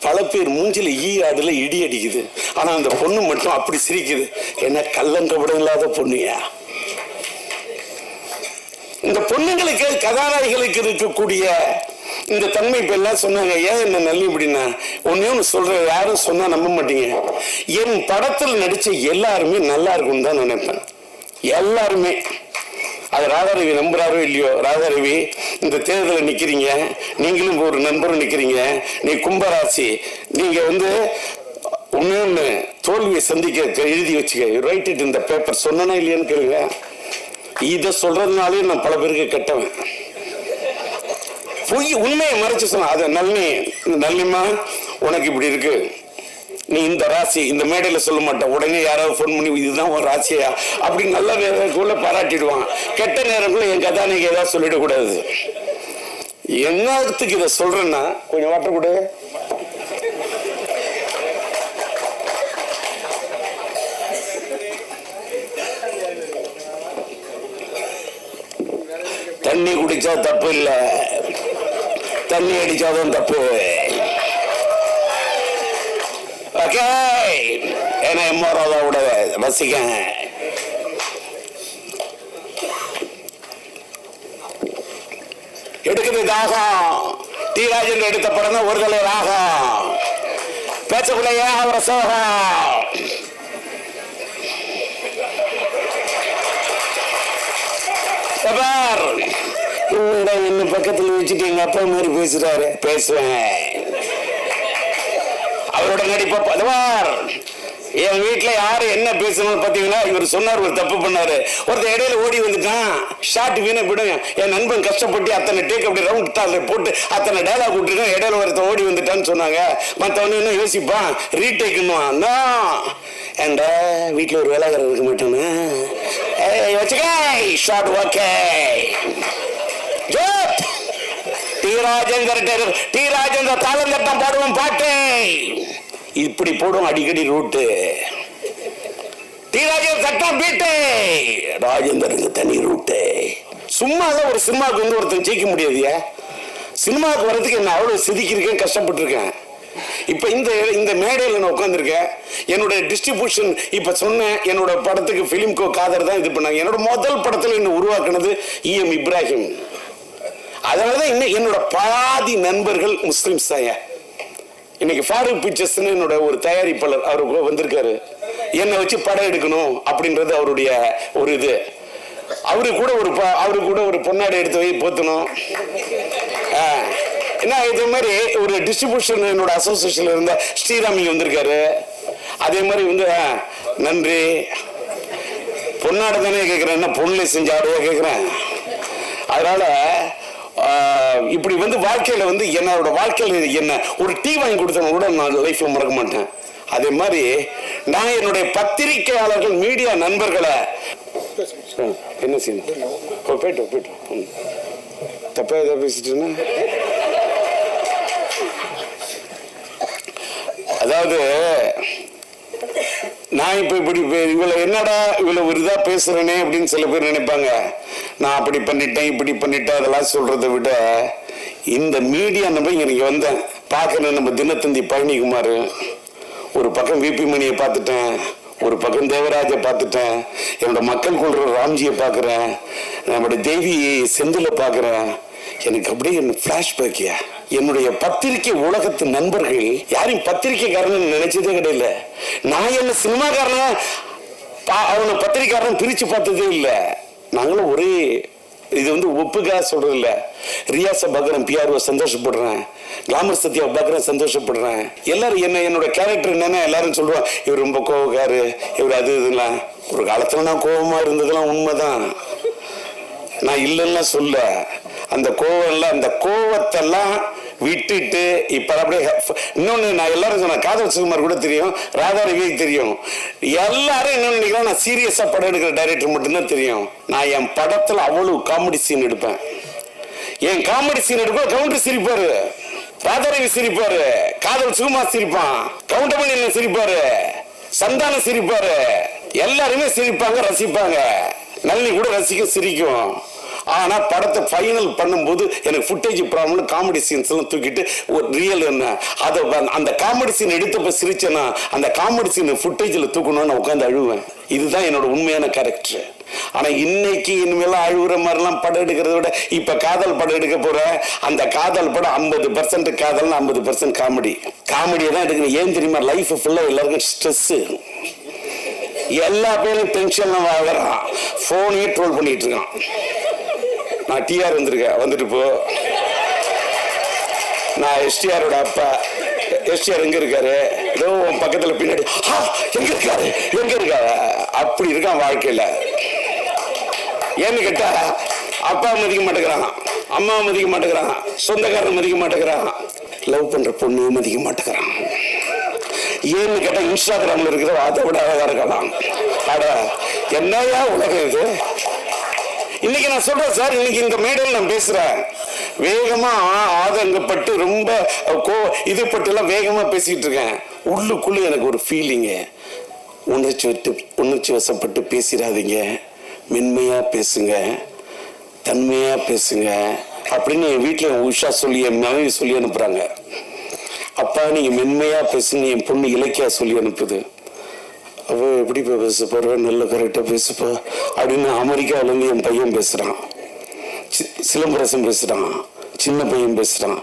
S1: பல பேர் மூஞ்சில ஆடுல இடி அடிக்குது. ஆனா அந்த பொண்ணு மட்டும் அப்படி சிரிக்குது. என்ன கள்ளங்கபடம் இல்லாத பொண்ணுயா. இந்த பொண்ணுங்களுக்கு கதாநாயகிகளுக்கு இருக்கக்கூடிய இந்த தன்மை இப்ப எல்லாம் சொன்னாங்க. ஏன் என்ன நல்லி அப்படின்னா ஒன்னு சொல்ற, யாரும் சொன்னா நம்ப மாட்டீங்க. என் படத்தில் நடிச்ச எல்லாருமே நல்லா இருக்கும்னு தான் நினைப்பேன். எல்லாருமே. அது ராதாரவி நம்புறாரோ இல்லையோ, ராதாரவி இந்த தேர்தலில் நிக்கிறீங்க, நீங்களும் ஒரு நண்பரும் நிக்கிறீங்க. நீ கும்பராசி, நீங்க வந்து ஒன்னு தோல்வியை சந்திக்க எழுதி வச்சுக்க, ரைட் இட் இந்த பேப்பர். சொன்னா இல்லையான்னு கேளுங்க. இதை சொல்றதுனாலே நான் பல பேருக்கு கெட்டவன். பொய் உண்மையை மறைச்சு சொன்ன அதை நல்லிமா உனக்கு இப்படி இருக்கு, நீ இந்த ராசி இந்த மேடையில சொல்ல மாட்டேன். உடனே யாராவது போன் பண்ணி இதுதான் ஒரு ராசியா அப்படி நல்ல நேரத்துக்குள்ள பாராட்டிடுவான். கெட்ட நேரக்குள்ள என் கதாநாயகி ஏதாவது சொல்லிடக்கூடாது. என்னத்துக்கு இதை சொல்றேன்னா கொஞ்சம் வாட்டர் கூட தண்ணி குடிச்சா தப்பு இல்லை, தண்ணி அடிச்சாதான் தப்பு. ஓகே, ஏன்னா எம்ஆர்ஓட ரசிக்க எடுக்கிறது தாகம். டி ராஜேந்தர் எடுத்த படம் தான் ஒரு தலை ராகம். பேச்சக்குள்ளையே அவரை சோகம். என்ன பக்கத்தில் வச்சுட்டு எங்க அப்பா மாதிரி பேசுறாரு. பேசுவேன். அவரோட நடிப்பா என் வீட்டுல யாரு என்ன பேசணும் பாத்தீங்கன்னா, இவர் சொன்னார் ஒரு தப்பு பண்ணாரு. ஒருத்தர் இடையில ஓடி வந்துட்டான், ஷார்ட் வீணை விடுங்க. என் நண்பன் கஷ்டப்பட்டு அத்தனை டேக் அப்படி ரவுண்ட் போட்டு அத்தனை டைலாக் விட்டுருக்கேன், இடையில ஒருத்தர் ஓடி வந்துட்டான்னு சொன்னாங்க. மற்றவனு என்ன யோசிப்பான், ரீடேக்குன்னுவான். ஏண்டா வீட்டுல ஒரு வேலைக்காரர் இருக்க மாட்டானு வச்சுக்க ஷார்ட். ஓகே, டி ராஜேந்தர் தாளம் தட்டம் பாடுவோம் பாட்டு இப்படி போடும் அடிக்கடி ரூட்டு. டி ராஜேந்தர் சட்டம் பீட்டு, ராஜேந்தருக்கு தனி ரூட்டு. சும்மா ஒரு சினிமாவுக்கு வந்து ஒருத்தன் ஜெயிக்க முடியாதியா. சினிமாவுக்கு வர்றதுக்கு என்ன அவ்வளவு சிதிக்கிருக்கேன், கஷ்டப்பட்டிருக்கேன். இப்ப இந்த மேடையில் நான் உட்காந்துருக்கேன். என்னோட டிஸ்ட்ரிபியூஷன் இப்ப சொன்னேன், என்னோட படத்துக்கு பிலிம்கோ காதர் தான் இது பண்ணாங்க. என்னோட முதல் படத்துல என்ன உருவாக்குனது EM இப்ராஹிம். அதனாலதான் இன்னும் என்னோட பாதி நண்பர்கள் முஸ்லிம்ஸ் தான். இன்னைக்கு ஃபாரூக் பிக்சர்ஸ் என்னோட ஒரு தயாரிப்பாளர் அவரு வந்திருக்காரு. என்னை வச்சு படம் எடுக்கணும் அப்படின்றது அவருடைய ஒரு இது. அவரு கூட ஒரு பொன்னாடை எடுத்து வை போத்தணும். என்ன இதே மாதிரி ஒரு டிஸ்ட்ரிபியூஷன் என்னோட அசோசியேஷன்ல இருந்த ஸ்ரீராமி வந்திருக்காரு. அதே மாதிரி வந்து நன்றி. பொன்னாடை தானே கேட்கிறேன், என்ன பொண்ணுல செஞ்ச ஆடையா கேட்கிறேன். அதனால இப்படி வந்து வாழ்க்கையில வந்து என்னோட வாழ்க்கையில என்ன ஒரு டீ வாங்கி கொடுத்தவங்க கூட நான் லைஃப்ல மறக்க மாட்டேன். அதே மாதிரி நான் என்னுடைய பத்திரிகையாளர்கள் மீடியா நண்பர்களை என்ன செய்யணும் போயிட்டு தப்பா ஏதாவது பேசிட்டு, அதாவது நான் இப்ப இப்படி இவ்வளவு என்னடா இவ்வளவு ஒரு இதா பேசுறேனே அப்படின்னு சில பேர் நினைப்பாங்க. நான் அப்படி பண்ணிட்டேன் இப்படி பண்ணிட்டேன் அதெல்லாம் சொல்றதை விட இந்த மீடியா நம்ம இங்க வந்தேன் பார்க்கணும். நம்ம தினத்தந்தி பழனிக்குமார், ஒரு பக்கம் விபி மணியை பார்த்துட்டேன், ஒரு பக்கம் தேவராஜை பார்த்துட்டேன், என்னோட மக்கள் கொள்ற ராம்ஜியை பார்க்குறேன், நம்முடைய தேவி செந்தில பார்க்குறேன். எனக்கு அப்படியே என்ன பிளாஷ்பேக்கியா. என்னுடைய பத்திரிகை உலகத்து நண்பர்கள் யாரையும் பத்திரிகைக்காரன் நினைச்சதே கிடையாது. நான் என்ன சினிமாக்காரனா அவனை பத்திரிகைக்காரன் பிரிச்சு பார்த்ததே இல்லை. நாங்களும் ஒரே இது ஒப்புக்காக சொல்றது இல்லை. ரியாஸை பார்க்குறேன், பிஆர்ஓ சந்தோஷப்படுறேன், கிளாமர் சத்யாவை பார்க்குறேன் சந்தோஷப்படுறேன். எல்லாரும் என்னோட கேரக்டர் என்னன்னா எல்லாரும் சொல்லுவான், இவர் ரொம்ப கோவக்காரு, இவர் அது இதுலாம். ஒரு காலத்துல நான் கோபமா இருந்ததெல்லாம் உண்மைதான், நான் இல்லைன்னா சொல்ல. அந்த கோவம் எல்லாம், அந்த கோவத்தெல்லாம் விட்டுட்டு இப்ப அப்படியே இன்னொன்னு நான் எல்லாரும் சொன்ன காதல் சுகுமார் கூட தெரியும், ராதா ரவிக்கு தெரியும். எல்லாரும் என்ன நினைக்கிறோம், நான் சீரியஸா படம் எடுக்கிற டைரக்டர் மட்டும்தான் தெரியும். நான் என் படத்துல அவ்வளவு காமெடி சீன் எடுப்பேன். என் காமெடி சீன் எடுப்பேன், கவுண்டர் சிரிப்பாரு, ராதா ரவி சிரிப்பாரு, காதல் சுகுமார் சிரிப்பான், கவுண்டமணி என்ன சிரிப்பாரு, சந்தானம் சிரிப்பாரு, எல்லாருமே சிரிப்பாங்க, ரசிப்பாங்க. நல்லி கூட ரசிக்க சிரிக்கும். ஆனா படத்தை ஃபைனல் பண்ணும்போது எனக்கு ஃபுட்டேஜ் ப்ராப்ளம், காமெடி சீன்ஸ் எல்லாம் தூக்கிட்டு ஒரு ரியல் என்ன அதை அந்த காமெடி சீன் எடுத்தப்ப சிரிச்சேன்னா அந்த காமெடி சீன் ஃபுட்டேஜில் தூக்கணும்னு உட்காந்து அழுவேன். இதுதான் என்னோட உண்மையான கேரக்டர். ஆனா இன்னைக்கு இனிமேலாம் அழுகுற மாதிரிலாம் படம் எடுக்கிறத விட இப்ப காதல் படம் எடுக்க போற, அந்த காதல் படம் 50% காதல், 50% காமெடி. காமெடியை தான் எடுக்கணும். ஏன் தெரியுமா, லைஃப் ஃபுல்லா எல்லாருக்கும் ஸ்ட்ரெஸ், எல்லா பேரும் டென்ஷன்ல வாழறான், போனையே ட்ரோல் பண்ணிட்டு இருக்கான். நான் டிஆர் வந்திருக்கேன், வந்துட்டு போ. நான் எஸ்டிஆரோட அப்பா. எஸ்டிஆர் எங்க இருக்காரு, ஏதோ பக்கத்துல பின்னாடி எங்க இருக்காரு எங்க இருக்காரு அப்படி இருக்கான் வாழ்க்கையில. ஏன்னு கேட்டா அப்பா மதிக்க மாட்டேங்கிறான், அம்மா மதிக்க மாட்டேங்கிறான், சொந்தக்காரன் மதிக்க மாட்டேங்கிறான், லவ் பண்ற பொண்ணு மதிக்க மாட்டேங்கிறான். ஏன்னு கேட்டா இன்ஸ்டாகிராம்ல இருக்கிற அதை விட அழகா இருக்கலாம். அட என்னையா உலகம் இது. இன்னைக்கு நான் சொல்றேன் சார், இன்னைக்கு இந்த மேடையில் நான் பேசுறேன், வேகமா ஆதங்கப்பட்டு ரொம்ப இதுப்பட்டு எல்லாம் வேகமா பேசிட்டு இருக்கேன். உள்ளுக்குள்ள எனக்கு ஒரு ஃபீலிங்கு, உணர்ச்சி வசப்பட்டு பேசிடாதீங்க, மென்மையா பேசுங்க, தன்மையா பேசுங்க அப்படின்னு என் வீட்டில் உஷா சொல்லி, என் மனைவி சொல்லி அனுப்புறாங்க. அப்பா நீங்க மென்மையா பேசுங்க, என் பொண்ணு இலக்கியா சொல்லி அனுப்புது. அப்போ எப்படி பேச போற, நல்ல கரெக்டா பேசுப்பா அப்படின்னு அமெரிக்காவில இருந்து என் பையன் பேசுறான், சிலம்பரசன் பேசுறான், சின்ன பையன் பேசுறான்.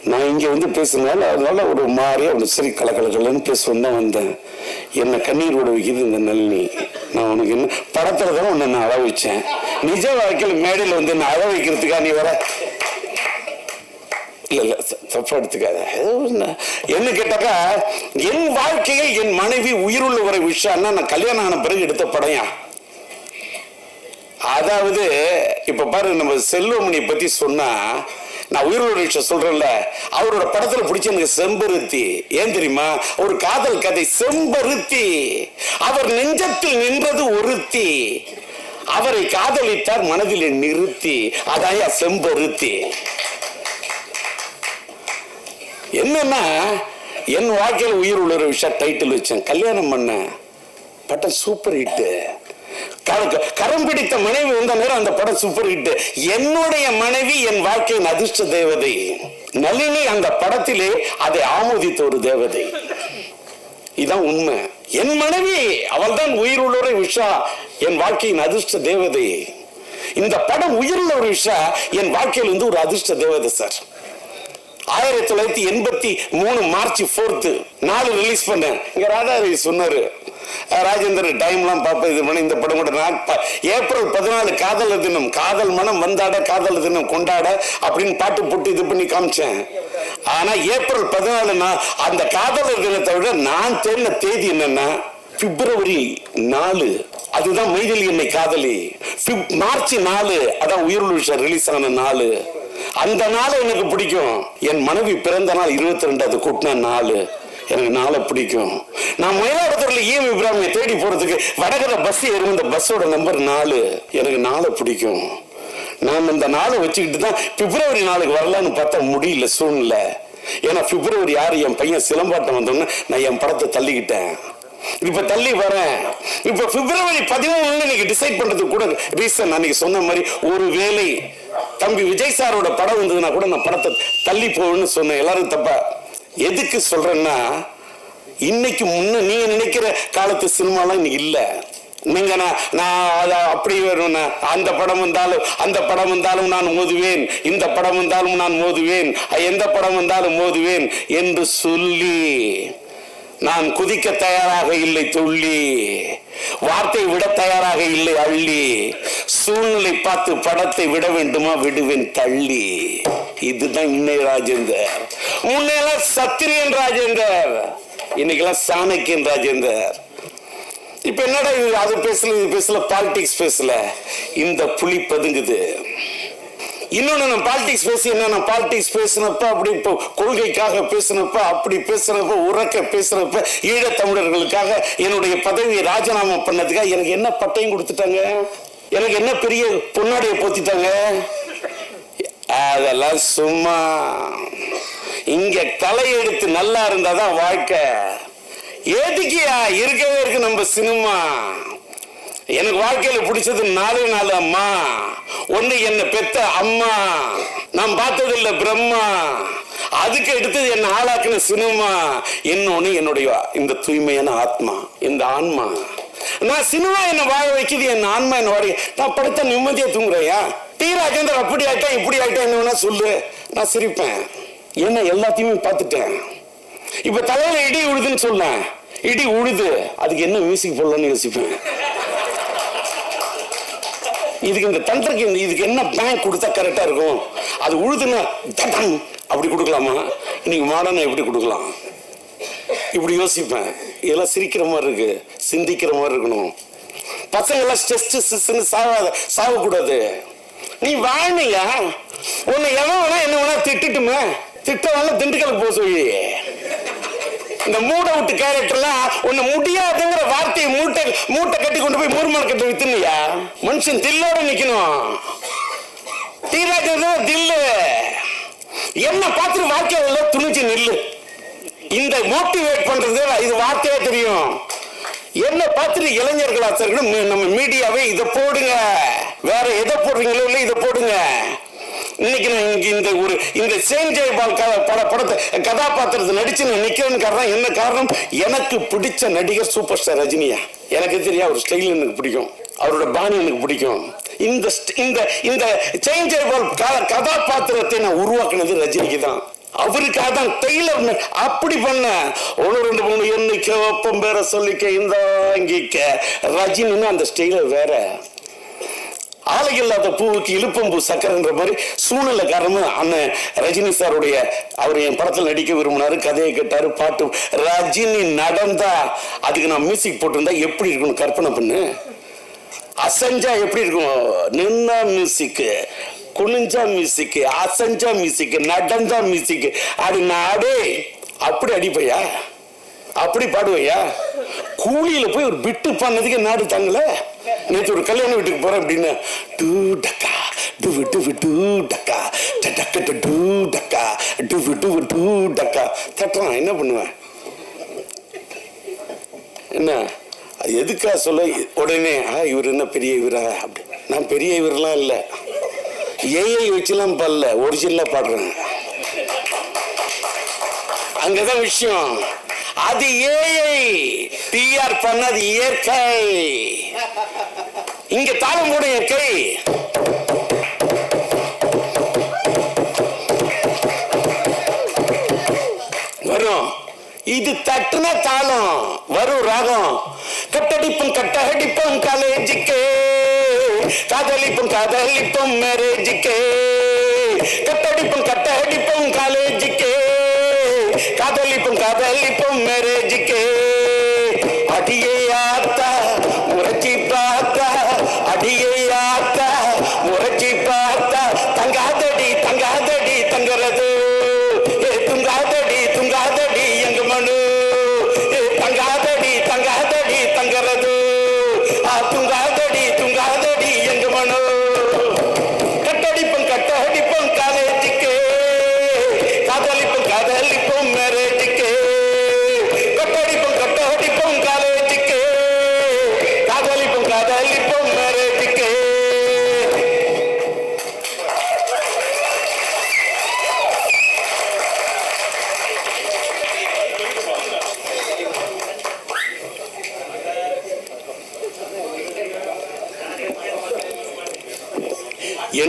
S1: நான் இங்க பேசுனால அதனால ஒரு மாதிரியா ஒரு சரி கலக்கலன்னு பேசுவேன் தான் வந்தேன். என்னை கண்ணீர் விட வைக்குது இந்த நளினி. நான் உனக்கு என்ன படத்துல தான் உன்னை நான் அழ வச்சேன், நிஜ வாழ்க்கையில் மேடையில் என்ன அழ வைக்கிறதுக்கா நீ வர? இல்ல தப்பா எடுத்துக்காத. என்ன கேட்டாக்கா, என் வாழ்க்கையில் என் மனைவி உயிருள்ள ஒரு விஷயம்னா நான் கல்யாணம் ஆன பிறகு எடுத்த படையா. அதாவது இப்ப பாரு, நம்ம செல்வமணி பத்தி சொன்னா நான் உயிருள்ள விஷயம் சொல்றேன்ல, அவரோட படத்துல பிடிச்ச எனக்கு செம்பருத்தி. ஏன் தெரியுமா, ஒரு காதல் கதை செம்பருத்தி. அவர் நெஞ்சத்தில் நின்றது ஒருத்தி, அவரை காதலித்தார் மனதில் நிறுத்தி, அதாயா செம்பருத்தி. என்னன்னா என் வாழ்க்கையில் உயிர் உள்ள விஷயம் டைட்டில் வச்சேன், கல்யாணம் பண்ண படம் சூப்பர் ஹிட். கரம் பிடித்த மனைவி வந்த நேரம் அந்த படம் சூப்பர் ஹிட். என்னுடைய மனைவி என் வாழ்க்கையின் அதிர்ஷ்ட தேவதை நளினி. அந்த படத்திலே அதை ஆமோதித்த ஒரு தேவதை. இதான் உண்மை. என் மனைவி அவள் தான் உயிர் உள்ள விஷா, என் வாழ்க்கையின் அதிர்ஷ்ட தேவதை. இந்த படம் உயிருள்ள ஒரு விஷா என் வாழ்க்கையில் ஒரு அதிர்ஷ்ட தேவதை சார். 1983 மார்ச் 4 4 ரிலீஸ் பண்ணேன். இங்க ராதா ரவி சொன்னாரு, ராஜேந்திரன் டைம்லாம் பார்ப்பேன், இது பண்ண இந்த படம் கூட. ஏப்ரல் 14 காதலர் தினம், காதல் மனம் வந்தாட காதலர் தினம் கொண்டாட அப்படின்னு பாட்டு போட்டு இது பண்ணி காமிச்சேன். ஆனா ஏப்ரல் 14 அந்த காதலர் தினத்தை விட நான் தேடின தேதி என்னன்னா பிப்ரவரி 4, அதுதான் மைதிலி என்னை காதலி. மார்ச் 4 அதான் உயிருள்ள விஷயம் ரிலீஸ் ஆன நாள். அந்த நாள் எனக்கு பிடிக்கும். என் மனைவி பிறந்த நாள் 22, அது கூட்டின நாள். எனக்கு நாளை பிடிக்கும். நான் மயிலாடுதுறையில EM இப்ராஹிமை தேடி போறதுக்கு வடகரை பஸ் ஏறும், இந்த பஸ்ஸோட நம்பர் 4. எனக்கு நாளை பிடிக்கும். நான் இந்த நாளை வச்சுக்கிட்டு தான் பிப்ரவரி 4 வரலான்னு பார்த்தா முடியல சூழ்நிலை. ஏன்னா பிப்ரவரி 6 என் பையன் சிலம்பாட்டம் வந்தோன்னு நான் என் படத்தை தள்ளிக்கிட்டேன். இப்ப தள்ளி வரேன். இப்ப பிப்ரவரி 13 நீங்க டிசைட் பண்றதுக்கு கூட ரீசன் அன்னைக்கு சொன்ன மாதிரி, ஒரு வேளை தம்பி விஜய் சாரோட படம் வந்ததுன்னா கூட நான் படத்தை தள்ளி போவேன்னு சொன்னேன். எல்லாரும் தப்பா எதுக்கு சொல்றேன்னா, இன்னைக்கு முன்ன நீங்க நினைக்கிற காலத்து சினிமாலாம் இன்னைக்கு இல்ல. நீங்க நான் அப்படி வரும், அந்த படம் வந்தாலும் நான் மோதுவேன், இந்த படம் வந்தாலும் நான் மோதுவேன், எந்த படம் வந்தாலும் மோதுவேன் என்று சொல்லி நான் குதிக்க தயாராக இல்லை துள்ளி, வார்த்தை விட தயாராக இல்லை அள்ளி, சூழ்நிலை பார்த்து படத்தை விட வேண்டுமா விடுவேன் தள்ளி. இதுதான் இன்னைய ராஜேந்தர். முன்னெல்லாம் சத்திரியன் ராஜேந்தர், இன்னைக்கெல்லாம் சாணக்கியன் ராஜேந்தர். இப்ப என்னடா அது பேசல இது பேசல, பாலிடிக்ஸ் பேசல, இந்த புலி பதுங்குது. இன்னொன்னு நான் பாலிடிக்ஸ் பேசி என்ன, பாலிடிக்ஸ் பேசினப்ப அப்படி இப்போ கொள்கைக்காக பேசினப்ப அப்படி பேசுறப்ப உறக்க பேசுறப்ப ஈழத்தமிழர்களுக்காக என்னுடைய பதவியை ராஜினாமா பண்ணதுக்காக எனக்கு என்ன பட்டையும் கொடுத்துட்டாங்க, எனக்கு என்ன பெரிய பொன்னாடியை போத்திட்டாங்க. அதெல்லாம் சும்மா. இங்க தலையெடுத்து நல்லா இருந்தாதான் வாழ்க்கை. ஏதிக்கியா இருக்கவே இருக்கு நம்ம சினிமா. எனக்கு வாழ்க்கையில பிடிச்சது 4 அம்மா. ஒண்ணு என்ன பெத்த அம்மா, நான் பார்த்தது இல்ல பிரம்மா, அதுக்கு எடுத்தது என்ன ஆளாக்குன சினிமா. இன்னொன்னு என்னுடைய இந்த தூய்மையான ஆத்மா, இந்த ஆன்மா. நான் சினிமா என்ன வாழ வைக்குது, என் ஆன்மா என்ன வாழ. நான் படுத்த நிம்மதியா தூங்குறையா? டி ராஜேந்தர் அப்படி ஆயிட்டேன் இப்படி ஆயிட்டேன் என்ன வேணா சொல்லு, நான் சிரிப்பேன். என்ன எல்லாத்தையுமே பார்த்துட்டேன். இப்ப தலையில இடி உழுதுன்னு சொல்ல, இடி உழுது, அதுக்கு என்ன மியூசிக் போடலாம்னு யோசிப்பேன். இதுக்கு இந்த தந்திரக்கு இதுக்கு என்ன பேங்க் கொடுத்தா கரெக்டா இருக்கும்? அது உழுதுன்னா அப்படி கொடுக்கலாமா, இன்னைக்கு மாடர்னா எப்படி கொடுக்கலாம், இப்படி யோசிப்பேன். இதெல்லாம் சிரிக்கிற மாதிரி இருக்கு, சிந்திக்கிற மாதிரி இருக்கணும். பசங்க எல்லாம் ஸ்ட்ரெஸ் சாகக்கூடாது. நீ வாழ்னியா, உன்னை எவன் வேணா என்ன வேணா திட்டுட்டுமே, திட்ட வேணா திண்டுக்கலுக்கு போக சொல்லி. இந்த மூட விட்டு கேரக்டர்லாம் ஒண்ணு முடியாதுங்கிற வார்த்தையை மூட்டை கட்டி கொண்டு போய் மூர்மலை கட்டி வித்துனியா. மனுஷன் தில்லோட நிக்கணும். தீராஜன் தில்லு என்ன பார்த்துட்டு வாழ்க்கையில துணிச்சு நில்லு. இந்த மோட்டிவேட் பண்றது இது வார்த்தையா தெரியும். என்ன பார்த்துட்டு இளைஞர்களா நம்ம மீடியாவே இதை போடுங்க, வேற எதை போடுறீங்களோ இல்லை இதை போடுங்க. இன்னைக்கு இந்த சேஞ்ச் படத்தை கதாபாத்திரத்தை நடிச்சு நான் நிக்கிறேன்னு காரணம் என்ன காரணம்? எனக்கு பிடிச்ச நடிகர் சூப்பர் ஸ்டார் ரஜினியா. எனக்கு தெரியும் அவர் ஸ்டைல் எனக்கு பிடிக்கும், அவரோட பாணி எனக்கு பிடிக்கும். இந்த சேஞ்ச் கதாபாத்திரத்தை நான் உருவாக்குனது ரஜினிக்கு தான். அவருக்காக தான் டெய்லர் அப்படி பண்ண 1 2 3 எண்ணிக்க ஒப்பம் பேர சொல்லிக்க இந்த அங்கிக்க. ரஜினின்னு அந்த ஸ்டைலர் வேற. ஆலையில்லாத பூவுக்கு இழுப்பம்பூ சக்கரன்ற மாதிரி சூழ்நிலை காரணமா அண்ணன் ரஜினி சாருடைய அவர் என் படத்தில் நடிக்க விரும்பினாரு, கதையை கேட்டாரு, பாட்டு. ரஜினி நடந்தா அதுக்கு நான் மியூசிக் போட்டிருந்தா எப்படி இருக்கணும் கற்பனை பண்ணு. அசஞ்சா எப்படி இருக்கும், நின்னா மியூசிக், குனிஞ்சா மியூசிக், அசஞ்சா மியூசிக், நடந்தா மியூசிக். அப்படி நாடே அப்படி அடிப்பையா, அப்படி பாடுவையா? கூலியில போய் ஒரு பிட்டு பண்ணதுக்கு நாடு தாங்கல. நேற்று ஒரு கல்யாண வீட்டுக்கு போறேன் அப்படின்னு டூ டக்கா டு விட்டு விட்டு டக்கா டக்க டூ டக்கா டு விட்டு விட்டு டக்கா தட்டுறான். என்ன பண்ணுவேன்? என்ன எதுக்கா சொல்ல உடனே இவர் என்ன பெரிய இவரா அப்படி. நான் பெரிய இவரெல்லாம் இல்லை, ஏஐ வச்சுலாம் பாடல, ஒரிஜினலா பாடுறேன். அங்கதான் விஷயம். அது ஏஐ, டிஆர் பண்ணது இயற்கை. இங்க தாளம் போட இயற்கை. வரும், இது தட்டுன தாளம் வரும் ராகம். கட்டடிப்பும் கட்டடிப்பும் காலேஜுக்கு, காதலிப்பும் காதலிப்பும் மேரேஜுக்கு. கட்டடிப்பும் கட்டடிப்பும் காலேஜுக்கு, காதலிப்பும் காதலிப்பும் மேரேஜுக்கு. அடியே ஆத்தா முறைச்சி பார்த்தா, அடியே ஆத்தா முறைச்சி பார்த்தா. தங்காதடி தங்காதடி தங்குறது, துங்காதடி துங்காதடி எங்க மனு. தங்காதடி தங்காதடி தங்குறது, துங்காதடி துங்காதடி எங்க மனு. கட்டடிப்பும் கட்டடிப்பும் காலேஜுக்கு, காதலிப்பும் காதலிப்பும் மேரேஜுக்கு. கட்டடிப்பும் கட்டடிப்பும் காலேஜுக்கு, காதலி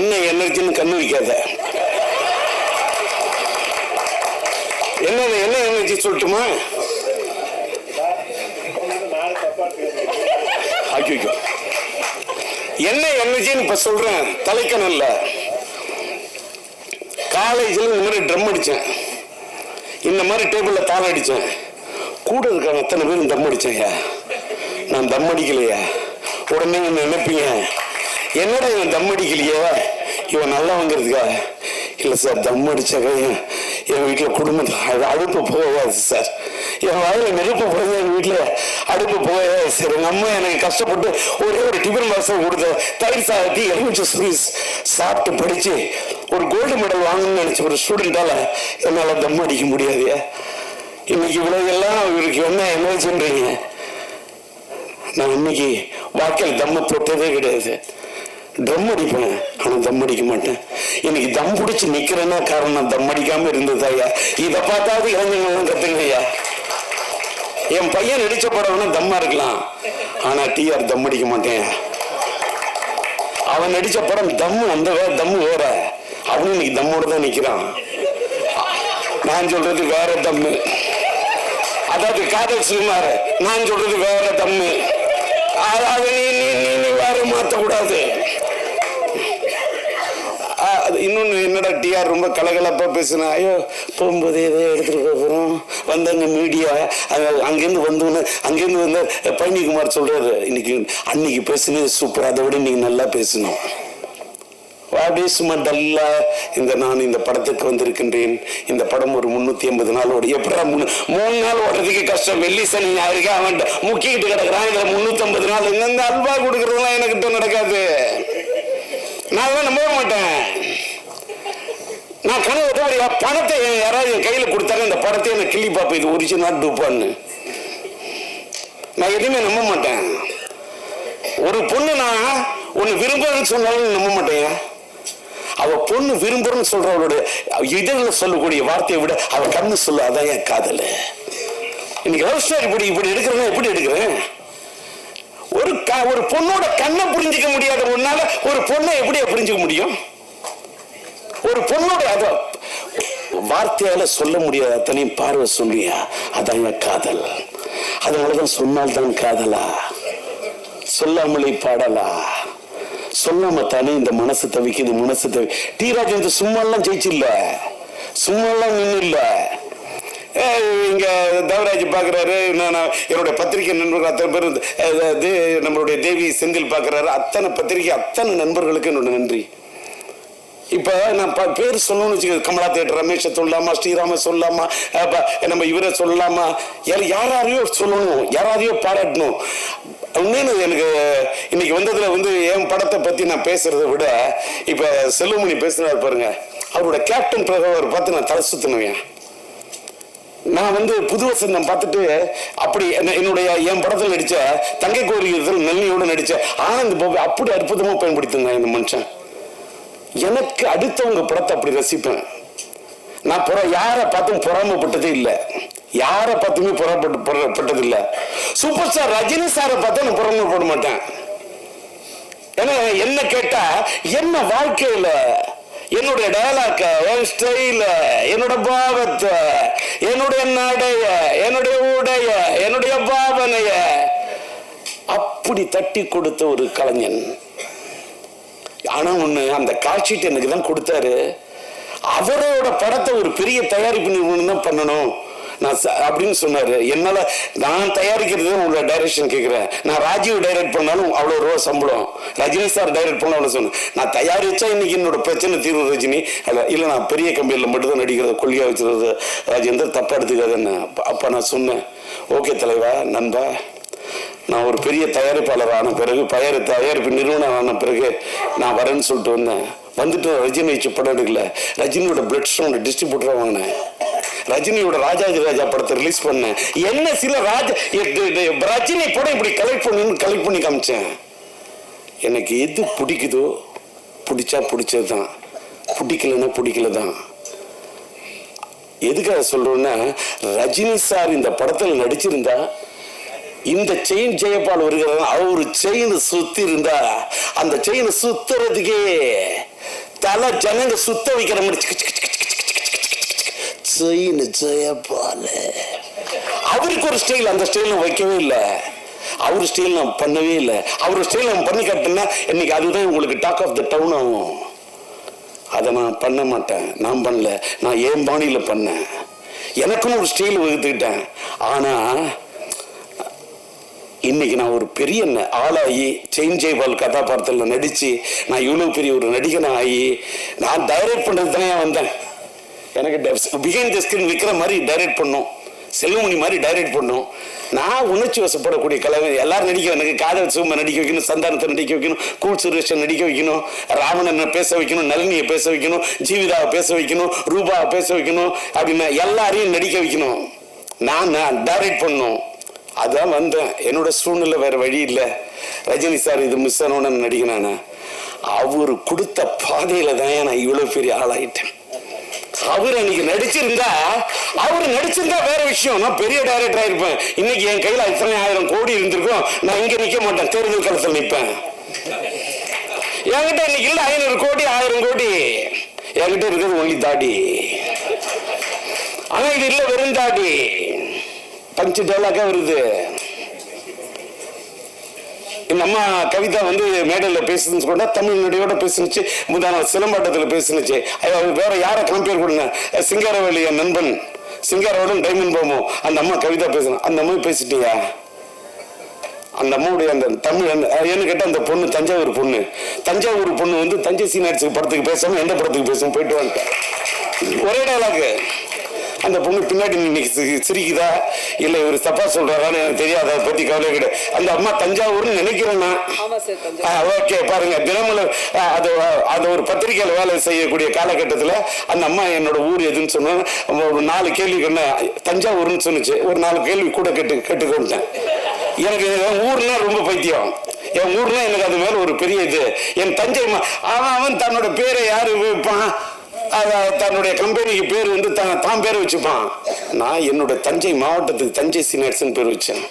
S1: என்ன எனர்ஜின்னு கண்ணு வைக்காத. என்ன எனர்ஜி சொல்லட்டுமா? ஐயோ, என்ன எனர்ஜின்னு இப்ப சொல்றேன். தலைக்கணல்ல காலேஜில் இந்த மாதிரி ட்ரம் அடிச்சேன், இந்த மாதிரி டேபிள்ல தாளம் அடிச்சேன். கூட இருக்காங்க அத்தனை பேரும் தம் அடிச்சேன். நான் தம் அடிக்கலையா? உடனே நினைப்பீங்க, என்னடா இவன் தம் அடிக்கலையே, இவன் நல்லவங்கிறதுக்கா? இல்லை சார், தம் அடிச்சாங்க என் வீட்டில் குடும்பம் அடுப்பு போகாது சார். என் வாயில் நெருப்பு போகுது, என் வீட்டில் அடுப்பு போகாது சார். எங்கள் அம்மா எனக்கு கஷ்டப்பட்டு ஒரே ஒரு டிஃபன் பாக்ஸை கொடுத்த தயிர் சாதத்தி எலுமிச்சை ஸ்வீஸ் சாப்பிட்டு படித்து ஒரு கோல்டு மெடல் வாங்கணும்னு நினச்ச ஒரு ஸ்டூடெண்டால என்னால் தம் அடிக்க முடியாது. இன்னைக்கு இவ்வளவு எல்லாம் இவருக்கு என்ன சொல்றீங்க? நான் இன்னைக்கு வாழ்க்கையில் தம்ம தொட்டதே கிடையாது. ட்ரம் அடிப்பேன், ஆனால் தம் அடிக்க மாட்டேன். இன்னைக்கு தம் பிடிச்சி நிக்கிறேன்னா காரணம் தம் அடிக்காம இருந்தது ஐயா. இதை பார்த்தாவது இளைஞர்கள்லாம் கத்துங்க ஐயா. என் பையன் நடிச்ச படம் தம்மா இருக்கலாம், ஆனா டிஆர் தம் அடிக்க மாட்டேன். அவன் நடிச்ச படம் தம்மு, அந்த தம்மு வேற. அவனும் இன்னைக்கு தம்மோட தான் நிக்கிறான். நான் சொல்றது வேற தம்மு, அதாவது காதல் சினிமாரு. நான் சொல்றது வேற தம்மு, அதாவது நீ வேற மாத்தக்கூடாது. இன்னொன்னு என்னடா டிஆர் ரொம்ப கலகலப்பா பேசுனா, ஐயோ போகும்போது எதோ எடுத்துட்டு போகிறோம் வந்தாங்க மீடியா, அங்கேருந்து வந்தோன்னு அங்கேருந்து வந்த பழனிக்குமார் சொல்றாரு, இன்னைக்கு அன்னைக்கு பேசுனது சூப்பர், அதை விட நீங்க நல்லா பேசணும். அப்படியே சும்மா டல்லா நான் இந்த படத்துக்கு வந்திருக்கின்றேன். இந்த படம் ஒரு 380 நாள் ஓடி. எப்படா 3 நாள் ஓடுறதுக்கு கஷ்டம், வெள்ளி சனி ஞாயிறு அவன் முக்கிட்டு கிடக்குறான். இதுல 350 நாள் இந்த அல்வா கொடுக்கறதுலாம் எனக்கிட்ட நடக்காது. நான் நம்ப மாட்டேன். நான் கனவு பணத்தை யாராவது என் கையில கொடுத்தாங்க, இந்த படத்தை எனக்கு கிள்ளி பார்ப்பேன், இது ஒரிஜினல் டூப்பான்னு. நான் எதுவுமே நம்ப மாட்டேன். ஒரு பொண்ணு நான் ஒன்னு விரும்புறேன்னு சொன்னாலும் நம்ப மாட்டேன். அவ பொண்ணு விரும்புறன்னு சொல்றவளோட இதழ்ல சொல்லக்கூடிய வார்த்தையை விட அவ கண்ணு சொல்ல, அதான் என் காதல். இன்னைக்கு லவ் ஸ்டோரி இப்படி எடுக்கிறேன்னா எப்படி எடுக்கிறேன்? ஒரு பொண்ணோட கண்ணை புரிஞ்சிக்க முடியாத ஒன்னால ஒரு பொண்ணை எப்படி புரிஞ்சுக்க முடியும்? ஒரு பொண்ணோட அத வார்த்தையால சொல்ல முடியாத அத்தனையும் பார்வை சொல்லியா, அதான் காதல். அதனாலதான் சொன்னால்தான் காதலா, சொல்லாமலே பாடலா, சொல்லாம தானே இந்த மனசு தவிக்குது. மனசு தவி டி ராஜேந்திர சும்மா எல்லாம் ஜெயிச்சு இல்ல, சும்மா எல்லாம் நின்று இல்ல. இங்க தேவராஜ் பாக்குறாரு, என்னுடைய பத்திரிகை நண்பர்கள் அத்தனை பேர், நம்மளுடைய தேவி செந்தில் பாக்குறாரு, அத்தனை பத்திரிகை அத்தனை நண்பர்களுக்கு என்னோட நன்றி. இப்ப நான் பேர் சொல்லணும்னு வச்சுக்க, கமலா தேட்டர் ரமேஷை சொல்லலாமா, ஸ்ரீராம சொல்லலாமா, நம்ம இவரை சொல்லலாமா, யாரையோ சொல்லணும், யாரையோ பாராட்டணும். எனக்கு இன்னைக்கு வந்ததுல என் படத்தை பத்தி நான் பேசுறதை விட இப்ப செல்வமணி பேசினார் பாருங்க, அவரோட கேப்டன் பிரபாகர் பார்த்து நான் தலை சுத்தினேன். நான் புது வசந்தம் பார்த்துட்டு அப்படி என் படத்தில் நடிச்ச தங்கை கோரிக்கை நன்னியோட நடிச்ச ஆனந்த் பாபு அப்படி அற்புதமா பயன்படுத்துங்க இந்த மனுஷன். எனக்கு அடுத்தவங்க படத்தை அப்படி ரசிப்பேன். நான் யாரை பார்த்தும் பொறாமப்பட்டதே இல்லை, யாரை பார்த்துமே பொறாமப்பட்டது இல்லை. சூப்பர் ஸ்டார் ரஜினி சாரை பார்த்தா நான் பொறாமப்பட மாட்டேன். ஏன்னா என்ன கேட்டா, என்ன வாழ்க்கையில என்னுடைய டயலாக்க, என் ஸ்டைல, என்னோட பாவத்தை, என்னுடைய நடைய, என்னுடைய உடைய, என்னுடைய பாவனைய அப்படி தட்டி கொடுத்த ஒரு கலைஞன். ஆனா ஒண்ணு, அந்த காட்சிட்டு எனக்கு தான் கொடுத்தாரு. அவரோட படத்தை ஒரு பெரிய தயாரிப்பு நிறுவனம் தான் பண்ணணும் நான் அப்படின்னு சொன்னாரு. என்னால நான் தயாரிக்கிறது உங்களோட டைரக்ஷன் கேட்கிறேன். நான் ராஜீவ் டைரக்ட் பண்ணாலும் அவ்வளவு ரூபா சம்பளம், ரஜினி சார் டைரக்ட் பண்ண அவ்வளவு சொன்னேன். நான் தயாரிச்சா இன்னைக்கு என்னோட பிரச்சனை தீர்வு ரஜினி இல்ல, நான் பெரிய கம்பெனியில மட்டும்தான் நடிக்கிறத கொள்கையா வச்சுருது ராஜேந்தர், தப்பா எடுத்துக்காதுன்னு. அப்ப நான் சொன்னேன், ஓகே தலைவா, நண்பா, நான் ஒரு பெரிய தயாரிப்பாளர் ஆன பிறகு, தயாரிப்பு நிறுவனம் ஆன பிறகு நான் வரேன்னு சொல்லிட்டு வந்தேன். வந்துட்டு ரஜினி வச்சு படம் எடுக்கல, ரஜினியோட பிளட் ஸ்டோன் டிஸ்ட்ரிபியூட்டரா வாங்கினேன். ரஜினியோட ராஜாஜி ராஜா படத்தை ரிலீஸ் பண்ணேன். என்ன சில ரஜினி படம் இப்படி கலெக்ட் பண்ணி காமிச்சேன். எனக்கு எது பிடிக்குதோ, பிடிச்சா பிடிச்சதுதான், பிடிக்கலன்னா பிடிக்கலதான். எதுக்காக சொல்றோம்னா, ரஜினி சார் இந்த படத்தில் நடிச்சிருந்தா இந்த செயின் ஜெயபால் வருகிறது, அவரு செயின் சுத்தி இருந்தா அந்த செயின் சுத்துறதுக்கே தலை ஜனங்க சுத்த வைக்கிற மாதிரி ஜெயபால. அவருக்கு ஒரு ஸ்டைல், அந்த ஸ்டைல் வைக்கவே இல்லை. அவர் ஸ்டைல் நான் பண்ணவே இல்லை. அவர் ஸ்டைல் நான் பண்ணி காட்டினா இன்னைக்கு அதுதான் உங்களுக்கு டாக் ஆஃப் த டவுன் ஆகும். அதை நான் பண்ண மாட்டேன். நான் பண்ணல, நான் என் பாணியில் பண்ணேன். எனக்குன்னு ஒரு ஸ்டைல் வகுத்துக்கிட்டேன். ஆனா இன்னைக்கு நான் ஒரு பெரிய ஆளாகி செயின் ஜெய்பால் கதாபாத்திரத்தில் நடிச்சு நான் இவ்வளவு பெரிய ஒரு நடிகனை ஆகி நான் டைரக்ட் பண்றது தானே வந்தேன். எனக்கு பிஹைண்ட் தி ஸ்கிரீன் விற்கிற மாதிரி டைரக்ட் பண்ணும், செல்வமணி மாதிரி டைரக்ட் பண்ணும். நான் உணர்ச்சி வசப்படக்கூடிய கலைஞர். எல்லாரும் நடிக்க, எனக்கு காதல் சிவமை நடிக்க வைக்கணும், சந்தானத்தை நடிக்க வைக்கணும், கூல் சுரேஷை நடிக்க வைக்கணும், ராவணனை பேச வைக்கணும், நளினியை பேச வைக்கணும், ஜீவிதாவை பேச வைக்கணும், ரூபாவை பேச வைக்கணும், அப்படின்னு எல்லாரையும் நடிக்க வைக்கணும். நான் டைரக்ட் பண்ணும். அதான் வந்தேன். என்னோட சூழ்நிலை வேற வழி இல்லை. ரஜினி சார் இது மிஸ் ஆனோன்னு நடிக்கிறானே, அவரு கொடுத்த பாதையில தான் நான் இவ்வளவு பெரிய ஆளாயிட்டேன். அவர் அன்னைக்கு நடிச்சிருந்தா வேற விஷயம், நான் பெரிய டைரக்டர் ஆயிருப்பேன். இன்னைக்கு என் கையில இத்தனை 1000 கோடி இருந்திருக்கும், நான் இங்க நிக்க மாட்டேன், தேர்தல் களத்தில் நிற்பேன். என்கிட்ட இன்னைக்கு இல்ல 500 கோடி 1000 கோடி, என்கிட்ட இருக்கிறது ஒன்லி தாடி. ஆனா இது இல்ல, வெறும் தாடி. பஞ்சு டைலாக்கா வருது. இந்த அம்மா கவிதா வந்து மேடையில் பேசுதுன்னு சொன்னா தமிழ் நடிகையோட பேசுனுச்சு, முந்தான சிலம்பாட்டத்தில் பேசுனுச்சு. வேற யாரை கம்பேர் கொடுங்க, சிங்காரவேலி என் நண்பன் சிங்காரவேலும் டைமண்ட் பாமோ, அந்த அம்மா கவிதா பேசணும். அந்த அம்மா பேசிட்டியா? அந்த அம்மாவுடைய அந்த தமிழ் என்ன கேட்டால் அந்த பொண்ணு தஞ்சாவூர் பொண்ணு வந்து தஞ்சை சீனியர்ஸ் படத்துக்கு பேசாம எந்த படத்துக்கு பேசாம போயிட்டு வந்துட்டேன். ஒரே டைலாக்கு. அந்த பொண்ணு பின்னாடி இன்னைக்கு சிரிக்குதா இல்லை இவர் தப்பா சொல்றாரான்னு எனக்கு தெரியாது, அதை பத்தி கவலை கிடையாது. அந்த அம்மா தஞ்சாவூர்னு நினைக்கிறேன்னா ஓகே பாருங்க, தினமலர் அது ஒரு பத்திரிகையில் வேலை செய்யக்கூடிய காலகட்டத்தில் அந்த அம்மா என்னோட ஊர் எதுன்னு சொன்னா ஒரு 4 கேள்வி என்ன தஞ்சாவூர்னு சொன்னிச்சு. ஒரு 4 கேள்வி கூட கேட்டுக்கொண்டேன். எனக்கு என் ஊர்னா ரொம்ப பைத்தியம். என் ஊர்னா எனக்கு அது மேல ஒரு பெரிய இது. என் தஞ்சை அவன் தன்னோட பேரை யாரு வைப்பான், தன்னுடைய கம்பெனிக்கு பேர் வந்து தான் பேரை வச்சுப்பான். நான் என்னோட தஞ்சை மாவட்டத்துக்கு தஞ்சை சீனியர்ஸ் பேர் வச்சேன்.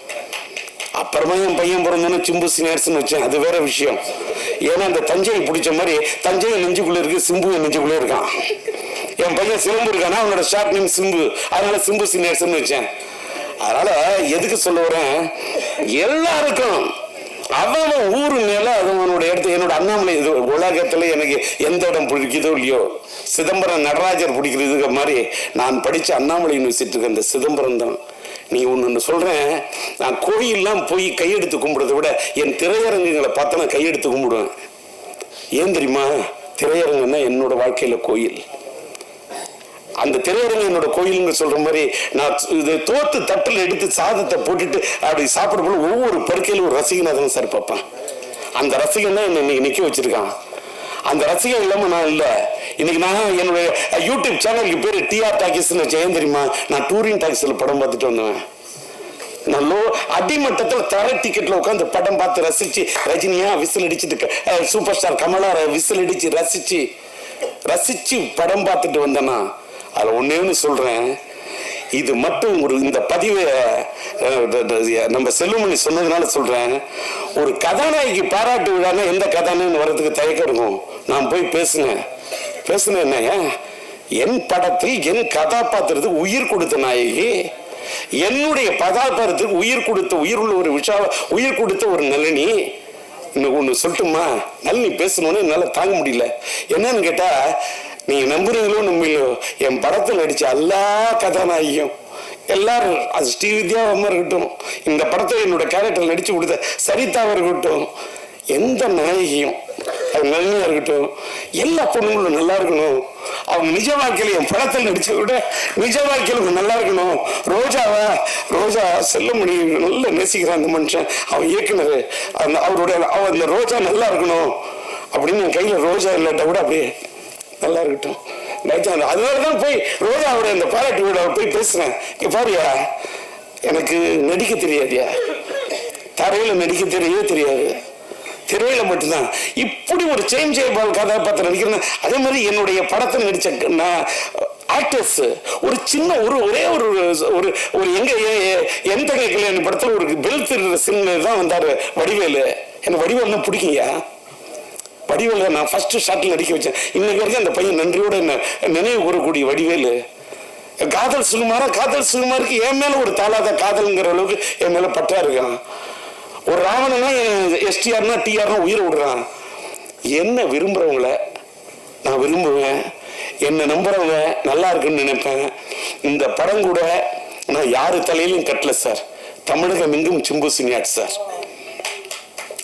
S1: அப்புறமா என் பையன் பிறந்தோன்னு சிம்பு சீனியர்ஸ் வச்சேன். அது வேற விஷயம். ஏன்னா அந்த தஞ்சையை பிடிச்ச மாதிரி தஞ்சை நெஞ்சுக்குள்ள இருக்கு, சிம்பு நெஞ்சுக்குள்ளே இருக்கான். என் பையன் சிலம்பு இருக்கானா, அவனோட ஷார்ட் நேம் சிம்பு, அதனால சிம்பு சீனியர்ஸ் வச்சேன். அதனால எதுக்கு சொல்ல வரேன், எல்லாருக்கும் அவன் ஊரு மேல அவனோட இடத்து. என்னோட அண்ணாமலை உலகத்துல எனக்கு எந்த இடம் பிடிக்குதோ இல்லையோ, சிதம்பரம் நடராஜர் பிடிக்கிறதுக்கு மாதிரி நான் படிச்ச அண்ணாமலை யூனிவர்சிட்டிக்கு அந்த சிதம்பரம் தான். நீ ஒன்று சொல்றேன், நான் கோயிலெல்லாம் போய் கையெடுத்து கும்பிடுறதை விட என் திரையரங்குகளை பார்த்தா நான் கையெடுத்து கும்பிடுவேன். ஏன் தெரியுமா? திரையரங்குன்னா என்னோட வாழ்க்கையில கோயில். அந்த திரையரங்கு என்னோட கோயிலுங்க சொல்ற மாதிரி நான் இது தோத்து தட்டில் எடுத்து சாதத்தை போட்டுட்டு அப்படி சாப்பிடும்போது ஒவ்வொரு படுக்கையிலும் ஒரு ரசிகனாக சார் பார்ப்பேன். அந்த ரசிகன் தான் இன்னைக்கு நிக்க வச்சிருக்கான். அந்த ரசிகன் இல்லாம நான் இல்லை. இன்னைக்கு நான் என்னுடைய யூடியூப் சேனலுக்கு பேரு டிஆர் டாக்கிஸ்ன்னு வச்சேன். தெரியுமா? நான் டூரிங் டாக்கிஸ்ல படம் பார்த்துட்டு வந்தேன். நான் அடிமட்டத்தில் தர டிக்கெட்ல உட்காந்து படம் பார்த்து ரசிச்சு, ரஜினியா விசில் அடிச்சுட்டு, சூப்பர் ஸ்டார் கமலா விசில் அடிச்சு ரசிச்சு படம் பார்த்துட்டு வந்தேன்னா அதுல ஒன்னேன்னு சொல்றேன். இது மட்டும் ஒரு இந்த பதிவை நம்ம செல்வமணி சொன்னதுனால சொல்றேன். ஒரு கதாநாயகி பாராட்டு விழான்னா எந்த கதாநாயகன் வர்றதுக்கு தயக்கம் இருக்கும். நான் போய் பேசுனேன் என்ன, என் படத்தில் என் கதாபாத்திரத்துக்கு உயிர் கொடுத்த நாயகி, என்னுடைய கதாபாத்திரத்துக்கு உயிர் கொடுத்த உயிருள்ள ஒரு உயிர் கொடுத்த ஒரு நளினி. இன்னும் ஒன்று சொல்லட்டுமா? நளினி பேசணும்னு என்னால தாங்க முடியல. என்னன்னு கேட்டா, நீங்க நம்புறீங்களோ நம்பலையோ, என் படத்தில் நடிச்ச எல்லா கதாநாயகியும் எல்லாரும், அது ஸ்ரீவித்யாவா இருக்கட்டும், இந்த படத்தை என்னோட கேரக்டர் நடிச்சு கொடுத்த சரிதாவா இருக்கட்டும், எந்த நாயகியும் அது நளினியா இருக்கட்டும், எல்லா பொண்ணுங்களும் நல்லா இருக்கணும். அவங்க நிஜ வாழ்க்கையில என் படத்தில் நடிச்ச விட நிஜ வாழ்க்கையில நல்லா இருக்கணும். ரோஜா செல்வமணி நல்ல நேசிக்கிறான் அந்த மனுஷன், அவன் இயக்குனர், அந்த ரோஜா நல்லா இருக்கணும் அப்படின்னு என் கையில ரோஜா இல்லாட்ட கூட அப்படியே நல்லா இருக்கட்டும். அதனாலதான் போய் ரோஜாவோட அந்த பாராட்டு விழா போய் பேசுறேன். இங்க பாரியா, எனக்கு நடிக்க தெரியாதியா, தரையில நடிக்க தெரியாது, திரையில மட்டும்தான். இப்படி ஒரு செயின் ஜெயபால் கதாபாத்திரம் நடிக்கிறேன். அதே மாதிரி என்னுடைய படத்தை நடிச்ச ஆக்டர்ஸ் ஒரு சின்ன ஒரே ஒரு எந்த கல்யாண படத்துல ஒரு பெல் திருற சின்ன தான் வந்தாரு வடிவேலு. எனக்கு வடிவேல்னா பிடிக்குங்க. வடிவேல நான் ஃபர்ஸ்ட் ஷாட்டில் நடிக்க வச்சேன். இன்னைக்கு வரைக்கும் அந்த பையன் நன்றியோட என்ன நினைவு கூறக்கூடிய வடிவேலு. காதல் சுகுமாருக்கு என் மேல ஒரு தாளாத காதல்ங்கிற அளவுக்கு என் மேல பற்றா இருக்கான். ஒரு ராவணனா எஸ்டிஆர்னா டிஆர்னா உயிரை விடுறான். என்ன விரும்புறவங்கள நான் விரும்புவேன், என்னை நம்புறவங்க நல்லா இருக்குன்னு நினைப்பேன். இந்த படம் கூட நான் யாரு தலையிலும் கட்டல சார், தமிழகம் எங்கும் சிம்பு சினியாட் சார்.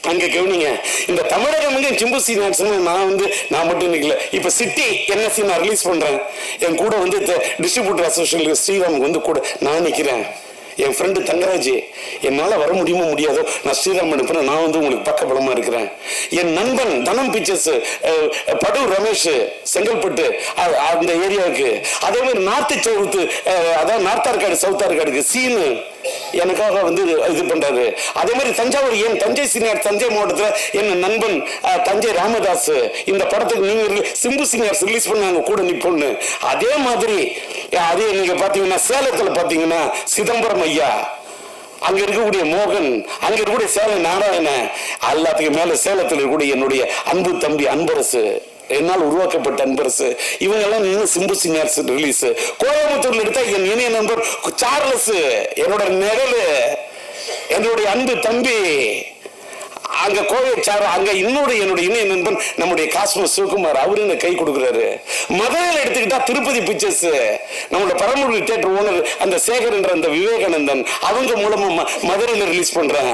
S1: அங்க கவனிங்க, இந்த தமிழகம் எங்கும் சிம்பு சினியாட்ஸ் நான் மட்டும் நிக்கல. இப்ப சிட்டி என்எஸ்சி நான் ரிலீஸ் பண்றேன், என் கூட டிஸ்ட்ரிபியூட்டர் அசோசியேஷன் ஸ்ரீராமுக்கு கூட நான் நிக்கிறேன். என் ஃப்ரெண்டு தங்கராஜ், என்னால் வர முடியுமோ முடியாதோ நான் ஸ்ரீராம் அனுப்புறேன், நான் உங்களுக்கு பக்கபலமா இருக்கிறேன். என் நண்பன் தனம் பிக்சர்ஸ் படு ரமேஷ் செங்கல்பட்டு அந்த ஏரியாவுக்கு, அதே மாதிரி நார்த்து சவுத்து அதாவது நார்த் ஆர்காடு சவுத் ஆர்காடுக்கு சீனு எனக்காக இது பண்றாரு. அதே மாதிரி தஞ்சாவூர் என் தஞ்சை சினியார் தஞ்சை மாவட்டத்தில் என் நண்பன் தஞ்சை ராமதாஸ் இந்த படத்துக்கு நீங்க சிம்பு சினியார்ஸ் ரிலீஸ் பண்ணாங்க கூட நிப்பொண்ணு. அதே மாதிரி அதே நீங்க பாத்தீங்கன்னா சேலத்தில் பாத்தீங்கன்னா சிதம்பரம் ஐயா, அங்க இருக்கக்கூடிய மோகன், அங்க இருக்கக்கூடிய சேலம் நாராயணன், எல்லாத்துக்கும் மேல சேலத்தில் இருக்கக்கூடிய என்னுடைய அன்பு தம்பி அன்பரசு, என்னால் உருவாக்கப்பட்ட அன்பரசு, இவங்க எல்லாம் இன்னும் சிம்பு சினியார்ஸ் ரிலீஸ். கோயம்புத்தூர்ல எடுத்தா என் இணைய நண்பர் சார்லஸ், என்னோட நிழலு, என்னுடைய அன்பு தம்பி அங்க கோவைச்சார். அங்க என்னுடைய இணைய நண்பன் நம்முடைய காஸ்மோஸ் சிவகுமார், அவரு கை கொடுக்குறாரு. மதுரையில் எடுத்துக்கிட்டா திருப்பதி பிக்சர்ஸ், நம்மளோட பரமக்குடி தியேட்டர் ஓனர் அந்த சேகர் என்ற அந்த விவேகானந்தன், அவங்க மூலமா மதுரையில் ரிலீஸ் பண்றாங்க.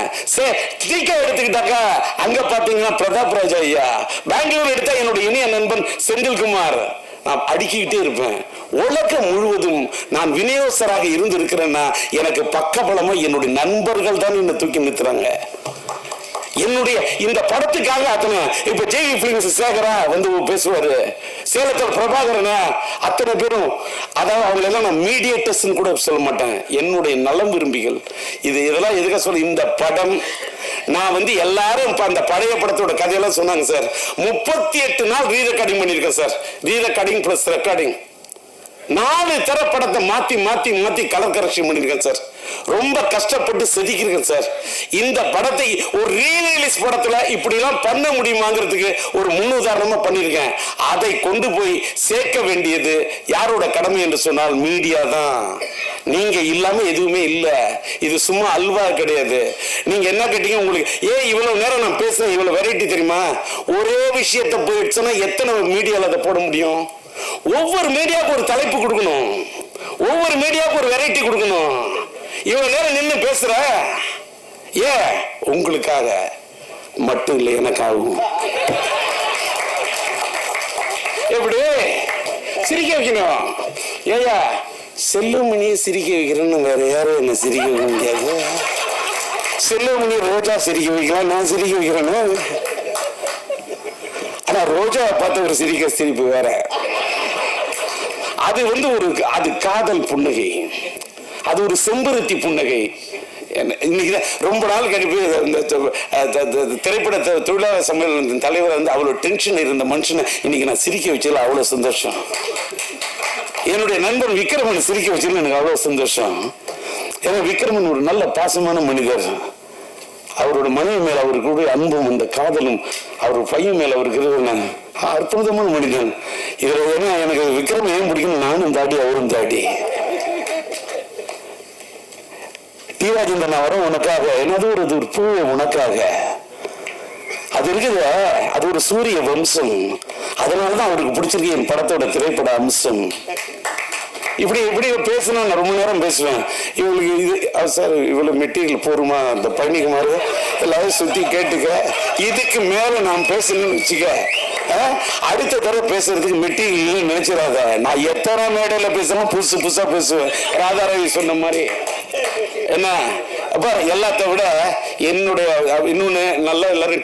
S1: எடுத்துக்கிட்டாக்கா அங்க பாத்தீங்கன்னா பிரதாப் ராஜா ஐயா. பெங்களூர் எடுத்தா என்னுடைய இணைய நண்பன் செந்தில்குமார். நான் அடிக்கிட்டே இருப்பேன். உலகம் முழுவதும் நான் விநியோகராக இருந்து இருக்கிறேன்னா எனக்கு பக்கபலமா என்னுடைய நண்பர்கள் தான் என்ன தூக்கி நிறுத்துறாங்க. என்னுடைய இந்த படத்துக்காக அத்தனை இப்ப ஜேவி பிலிம்ஸ் சேகரா பேசுவாரு, சேலத்தில் பிரபாகரனா, அத்தனை பேரும், அதாவது அவங்க எல்லாம் நான் மீடியேட்டர்ஸ் கூட சொல்ல மாட்டேன், என்னுடைய நலம் விரும்பிகள். இதெல்லாம் எதுக்காக சொல்ல, இந்த படம் நான் எல்லாரும் அந்த பழைய படத்தோட கதையெல்லாம் சொன்னாங்க சார். 38 நாள் ரீ ரெக்கார்டிங் பண்ணிருக்கேன் சார். ரீ ரெக்கார்டிங் பிளஸ் ரெக்கார்டிங் 4 தர படத்தை மாத்தி கலர் கரெக்ஷன் பண்ணிருக்கேன் சார். ரொம்ப கஷ்டப்பட்டு செதுக்கிருக்கேன் சார். இந்த படத்தை ஒரு ரீரிலீஸ் படத்துல இப்படி எல்லாம் பண்ண முடியுமாங்கிறதுக்கு ஒரு முன்னுதாரணமா பண்ணிருக்கேன். அதை கொண்டு போய் சேர்க்க வேண்டியது யாரோட கடமை என்று சொன்னால் மீடியா தான். நீங்க இல்லாம எதுவுமே இல்ல. இது சும்மா அல்வா கிடையாது. நீங்க என்ன கேட்டீங்க, உங்களுக்கு இவ்வளவு நேரம் நான் பேசுறேன், இவ்வளவு வெரைட்டி தெரியுமா? ஒரே விஷயத்தை போயிடுச்சுன்னா எத்தனை மீடியால அதை போட முடியும்? ஒவ்வொரு மீடியாவுக்கு ஒரு தலைப்பு கொடுக்கணும், ஒவ்வொரு மீடியாவுக்கு ஒரு வெரைட்டி கொடுக்கணும். இவ்வளவு நேரம் நின்று பேசுற உங்களுக்காக மட்டும் இல்லை, எனக்காகவும். எப்படி சிரிக்க வைக்கணும்? ஏயா செல்லுமணியை சிரிக்க வைக்கிறேன்னு வேற யாரும் என்ன சிரிக்க வைக்க முடியாது. செல்லுமணி ரோஜா சிரிக்க வைக்கலாம், நான் சிரிக்க வைக்கிறேன்னு. ஆனா ரோஜாவை பார்த்து ஒரு சிரிப்பு வேற. அது அது காதல் புன்னகை, அது ஒரு செம்பருத்தி புன்னகை. இன்னைக்கு ரொம்ப நாள் கழிப்பு இந்த திரைப்பட தொழிலாளர் சம்மேளனத்தின் தலைவர் அவ்வளவு டென்ஷன் இருந்த மனுஷனை இன்னைக்கு நான் சிரிக்க வச்சதுல அவ்வளவு சந்தோஷம். என்னுடைய நண்பன் விக்ரமன் சிரிக்க வச்சதுல எனக்கு அவ்வளவு சந்தோஷம். ஏன்னா விக்ரமன் ஒரு நல்ல பாசமான மனிதர். அவரோட மனைவி மேல அவருக்கு அன்பும் அந்த காதலும், அவர் பையன் மேல அவருக்கு அற்புதமான மனிதன். இதுல எனக்கு விக்ரம் ஏன் பிடிக்கணும், நானும் தாடி அவரும் தாடி. டி ராஜேந்திரன் நான் வரோம் உனக்காக, என்னது ஒரு பூ உனக்காக. அது இருக்குது, அது ஒரு சூரிய வம்சம். அதனாலதான் அவருக்கு பிடிச்சிருக்கு என் படத்தோட திரைப்பட அம்சம். இப்படி பேசணும், நான் ரொம்ப நேரம் பேசுவேன். இவங்களுக்கு இது சார் இவ்வளவு மெட்டீரியல் போருமா, அந்த பழனிக்குமார் எல்லாரும் சுத்தி கேட்டுக்க. இதுக்கு மேல நான் பேசணும்னு வச்சுக்க, அடுத்த தடவை பேசுறதுக்கு மெட்டீரியல் நினைச்சிடாத. நான் எத்தனை மேடையில பேசணும் புதுசா பேசுவேன். ராதாரவி சொன்ன மாதிரி என்ன அப்ப எல்லாத்த விட என்னுடைய இன்னொன்னு நல்லா எல்லாரும்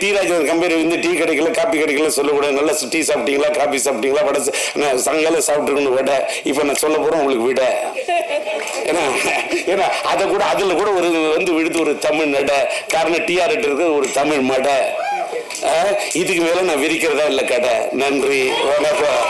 S1: டீ ராஜன் கம்பெனி டீ கிடைக்கல காப்பி கிடைக்கல சொல்லக்கூடாது. நல்லா டீ சாப்பிட்டீங்களா, காப்பி சாப்பிட்டீங்களா, வடை சாயங்காலம் சாப்பிட்டுருக்கணும் வடை. இப்ப நான் சொல்ல போறேன் உங்களுக்கு விட. ஏன்னா அதை கூட அதுல கூட ஒரு விடுத்து ஒரு தமிழ் நடை. காரணம் டிஆர் இருக்கு ஒரு தமிழ் மடை. இதுக்கு மேல நான் விரிக்கிறதா இல்ல கடை. நன்றி, வணக்கம்.